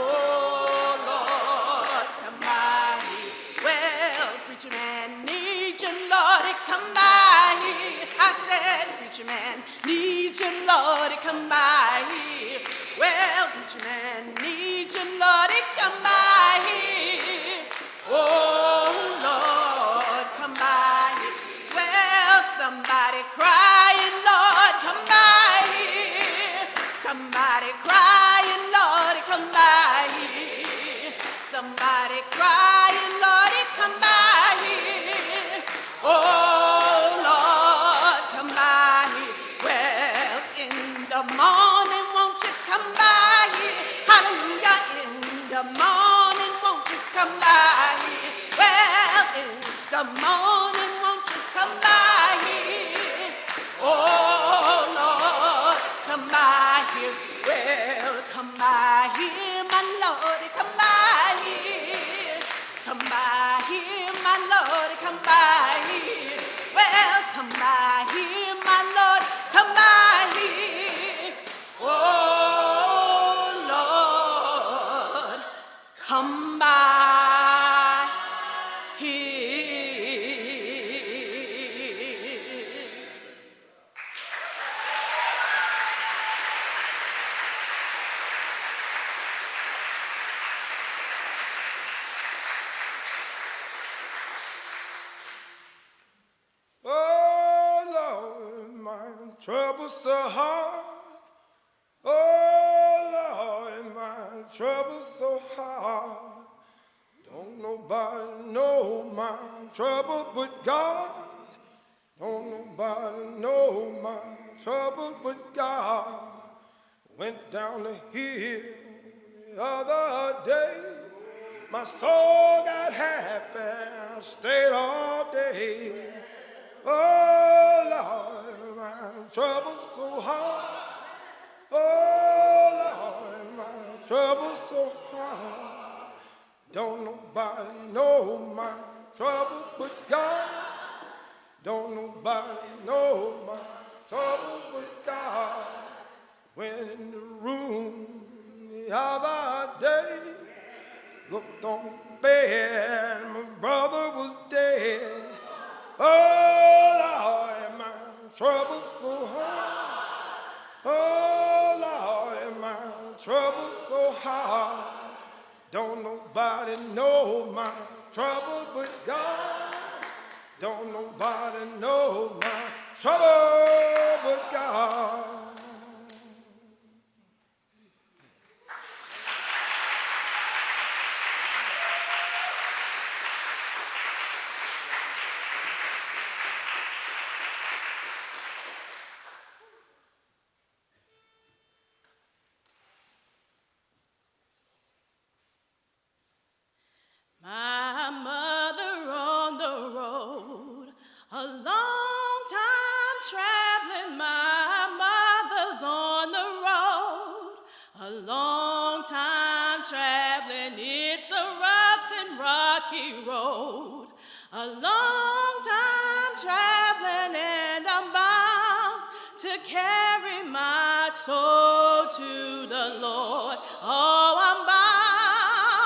Lord, come by here. Well, preacher man needs you, Lord, come by here. I said, preacher man needs you, Lord, come by here. Well, preacher man needs you, Lord, come by here. Oh Lord, come by here. Well, somebody crying, Lord, come by here. Somebody crying, Lord, come by here. Somebody crying, Lord, come by here. Oh Lord, come by here. Well, in the morning, won't you come by here? Hallelujah, in the morning, won't you come by here? Well, in the morning, won't you come by here? Oh Lord, come by here. Well, come by here, my Lord, come by here. Come by here, my Lord, come by here. Well, come by here, my Lord, come by here. Oh Lord, come by here. Oh Lord, my trouble's so hard. Oh Lord, my trouble's so hard. Don't nobody know my trouble but God. Don't nobody know my trouble but God. Went down the hill the other day. My soul got happy. I stayed all day. Oh Lord, my trouble's so hard. Oh Lord, my trouble's so hard. Don't nobody know my trouble but God. Don't nobody know my trouble but God. Went in the room the other day, looked on the bed, my brother was dead. Oh Lord, my trouble's so hard. Oh Lord, my trouble's so hard. Don't nobody know my trouble but God. Don't nobody know my trouble but God. My mother on the road, a long time traveling. My mother's on the road, a long time traveling. It's a rough and rocky road, a long time traveling, and I'm bound to carry my soul to the Lord. Oh, I'm bound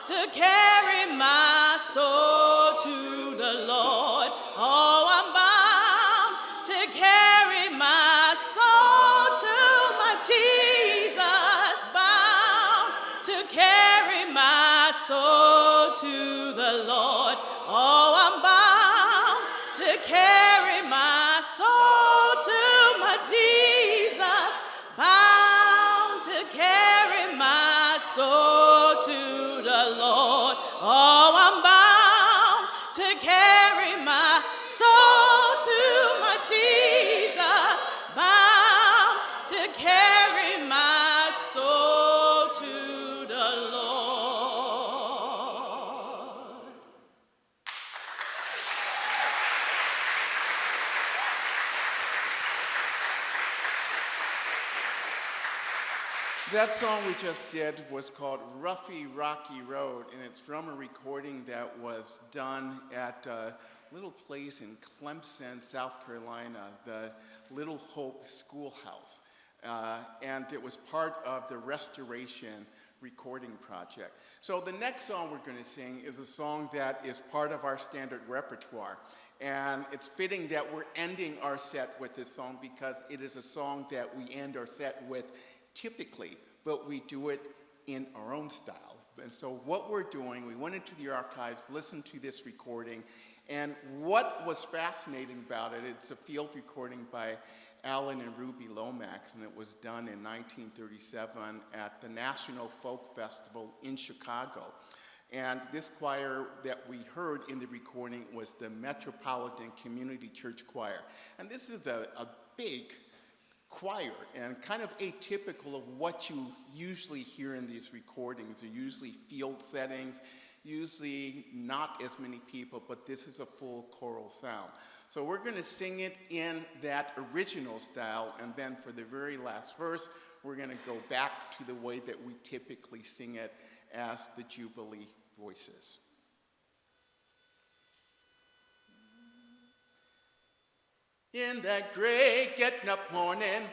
to carry my soul to the Lord. Oh, I'm bound to carry my soul to my Jesus, bound to carry my soul to the Lord. Oh, I'm bound to carry my soul to my Jesus, bound to carry my soul to the Lord. Oh, I'm bound to carry my soul to my Jesus, bound to carry my soul to the Lord. That song we just did was called Roughy Rocky Road, and it's from a recording that was done at a little place in Clemson, South Carolina, the Little Hope Schoolhouse. And it was part of the restoration recording project. So the next song we're going to sing is a song that is part of our standard repertoire. And it's fitting that we're ending our set with this song because it is a song that we end our set with typically, but we do it in our own style. And so what we're doing, we went into the archives, listened to this recording, and what was fascinating about it, it's a field recording by Alan and Ruby Lomax, and it was done in 1937 at the National Folk Festival in Chicago. And this choir that we heard in the recording was the Metropolitan Community Church Choir. And this is a big choir and kind of atypical of what you usually hear in these recordings. They're usually field settings, usually not as many people, but this is a full choral sound. So we're going to sing it in that original style, and then for the very last verse, we're going to go back to the way that we typically sing it as the Jubilee voices. In that great getting up morning,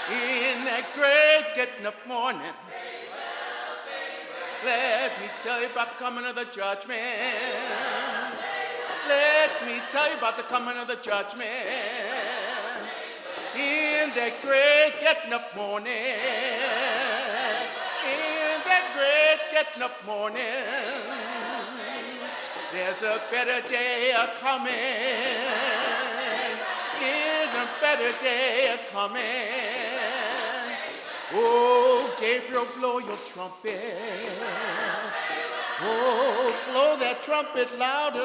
in that great getting up morning, let me tell you about the coming of the judgment. Let me tell you about the coming of the judgment. In that great getting up morning, in that great getting up morning, there's a better day a coming. There's a better day a coming. Oh, Gabriel, blow your trumpet. Oh, blow that trumpet louder.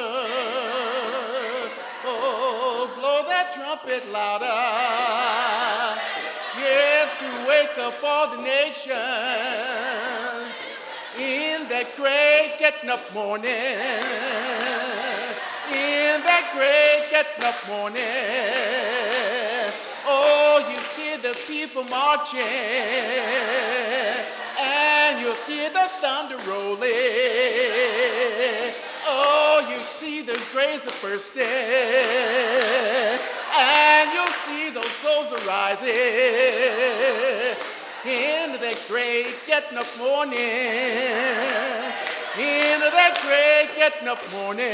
Oh, blow that trumpet louder. Yes, to wake up all the nations in that great getting up morning. In that great getting up morning. Oh, you hear the people marching, and you hear the thunder rolling. Oh, you see the graves are bursting, and you'll see those souls arising into that great getting up morning. Into that great getting up morning.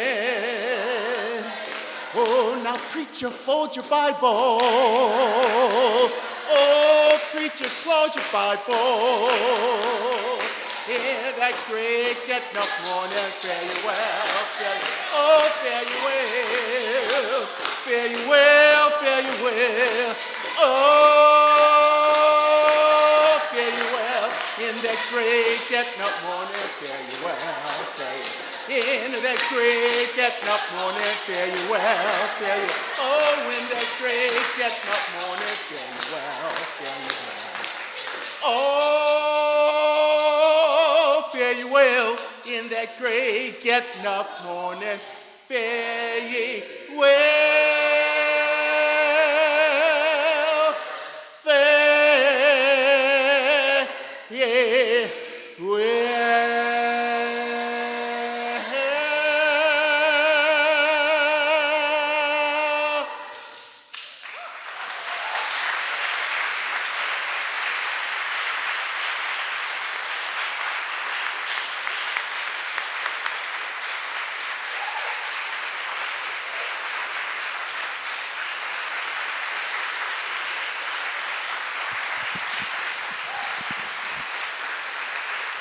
Oh, now preacher, fold your Bible. Oh, preacher, close your Bible. In that great getting up morning, fare you well, fare you, oh, fare you well, fare you well, fare you well. Oh, fare you well. In that great getting up morning, fare you well, fare you. In that great getting up morning, fare you well, fare you. Oh, in that great getting up morning, fare you well, fare you well. Oh, fare you well. In that great getting up morning, fare ye well, fare ye well.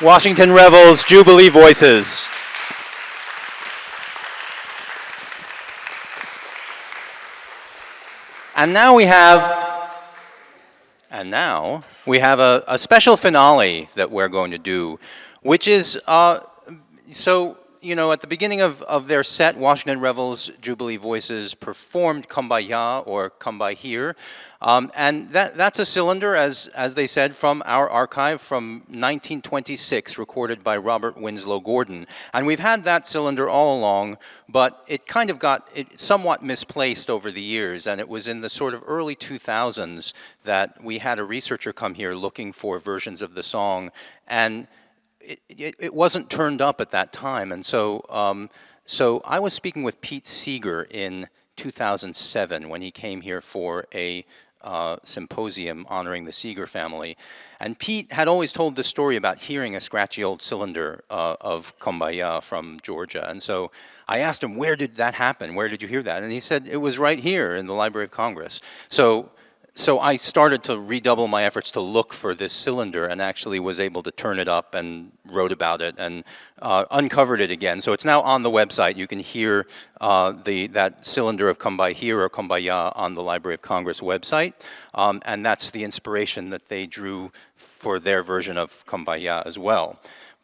Washington Revels, Jubilee Voices. And now we have a special finale that we're going to do, which is, so, you know, at the beginning of their set, Washington Revels, Jubilee Voices performed Kumbaya, or Come By Here. And that's a cylinder, as they said, from our archive from 1926, recorded by Robert Winslow Gordon. And we've had that cylinder all along, but it kind of got somewhat misplaced over the years. And it was in the sort of early 2000s that we had a researcher come here looking for versions of the song. And it wasn't turned up at that time. And so, so I was speaking with Pete Seeger in 2007 when he came here for a symposium honoring the Seeger family. And Pete had always told this story about hearing a scratchy old cylinder of Kumbaya from Georgia. And so I asked him, where did that happen? Where did you hear that? And he said, it was right here in the Library of Congress. So I started to redouble my efforts to look for this cylinder and actually was able to turn it up and wrote about it and uncovered it again. So it's now on the website. You can hear that cylinder of Come By Here or Kumbaya on the Library of Congress website. And that's the inspiration that they drew for their version of Kumbaya as well.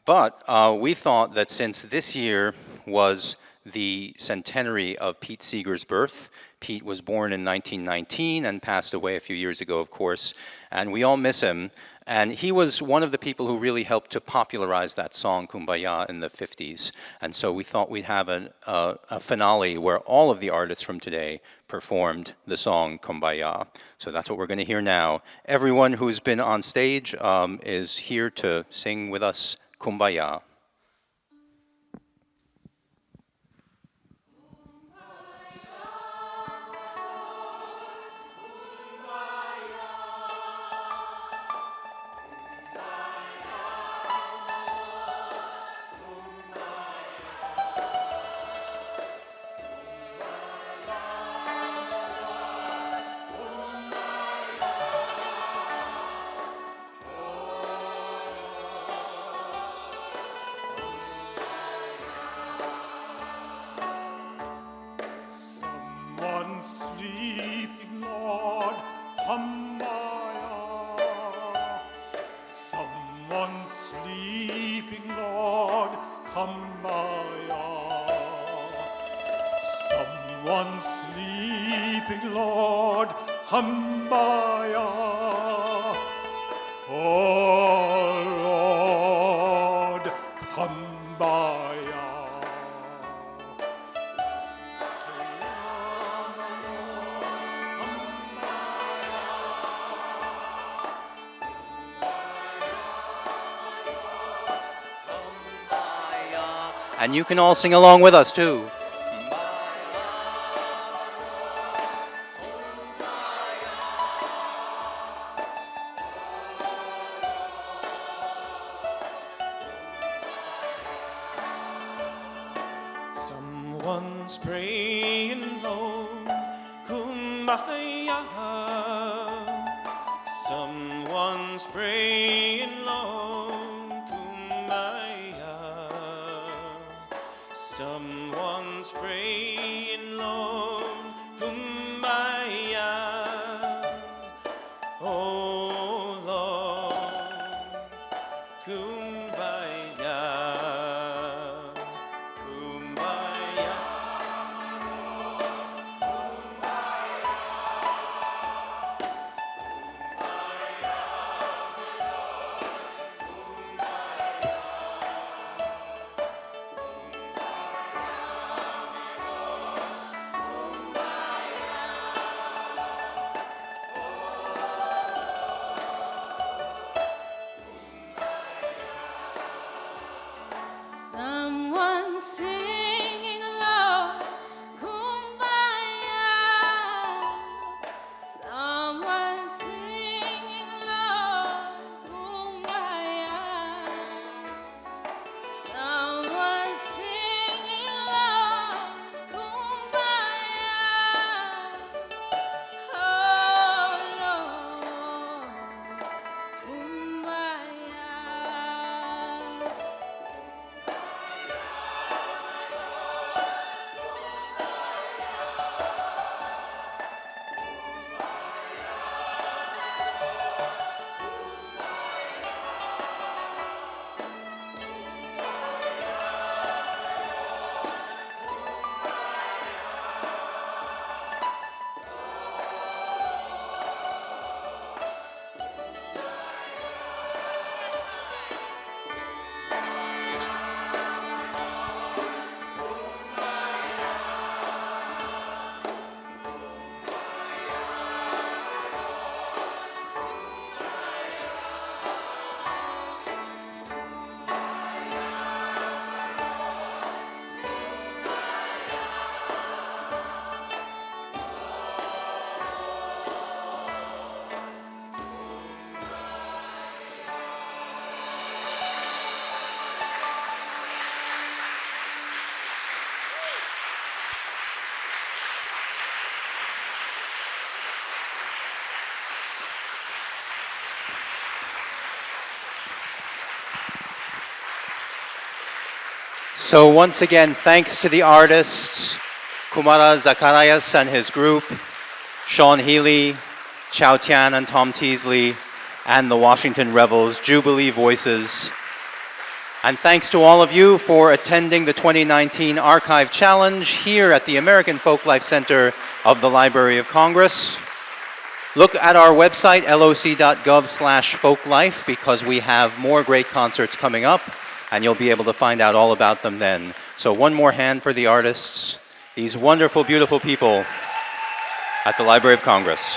But we thought that since this year was the centenary of Pete Seeger's birth, Pete was born in 1919 and passed away a few years ago, of course, and we all miss him. And he was one of the people who really helped to popularize that song, Kumbaya, in the 50s. And so we thought we'd have a finale where all of the artists from today performed the song Kumbaya. So that's what we're going to hear now. Everyone who's been on stage is here to sing with us Kumbaya. Someone sleeping, Lord, Kumbaya. Someone sleeping, Lord, Kumbaya. Someone sleeping, Lord, Kumbaya. Oh, Lord, Kumbaya. And you can all sing along with us, too. Someone's praying low, Kumbaya. Someone's praying low, Kumbaya. Someone's praying low, Kumbaya. Oh Lord, Kumbaya. Kumbaya. So once again, thanks to the artists, Kumara Zacharias and his group, Sean Healey, Cho Chang and Tom Teasley, and the Washington Revels, Jubilee Voices. And thanks to all of you for attending the 2019 Archive Challenge here at the American Folklife Center of the Library of Congress. Look at our website, loc.gov/folklife, because we have more great concerts coming up, and you'll be able to find out all about them then. So one more hand for the artists, these wonderful, beautiful people at the Library of Congress.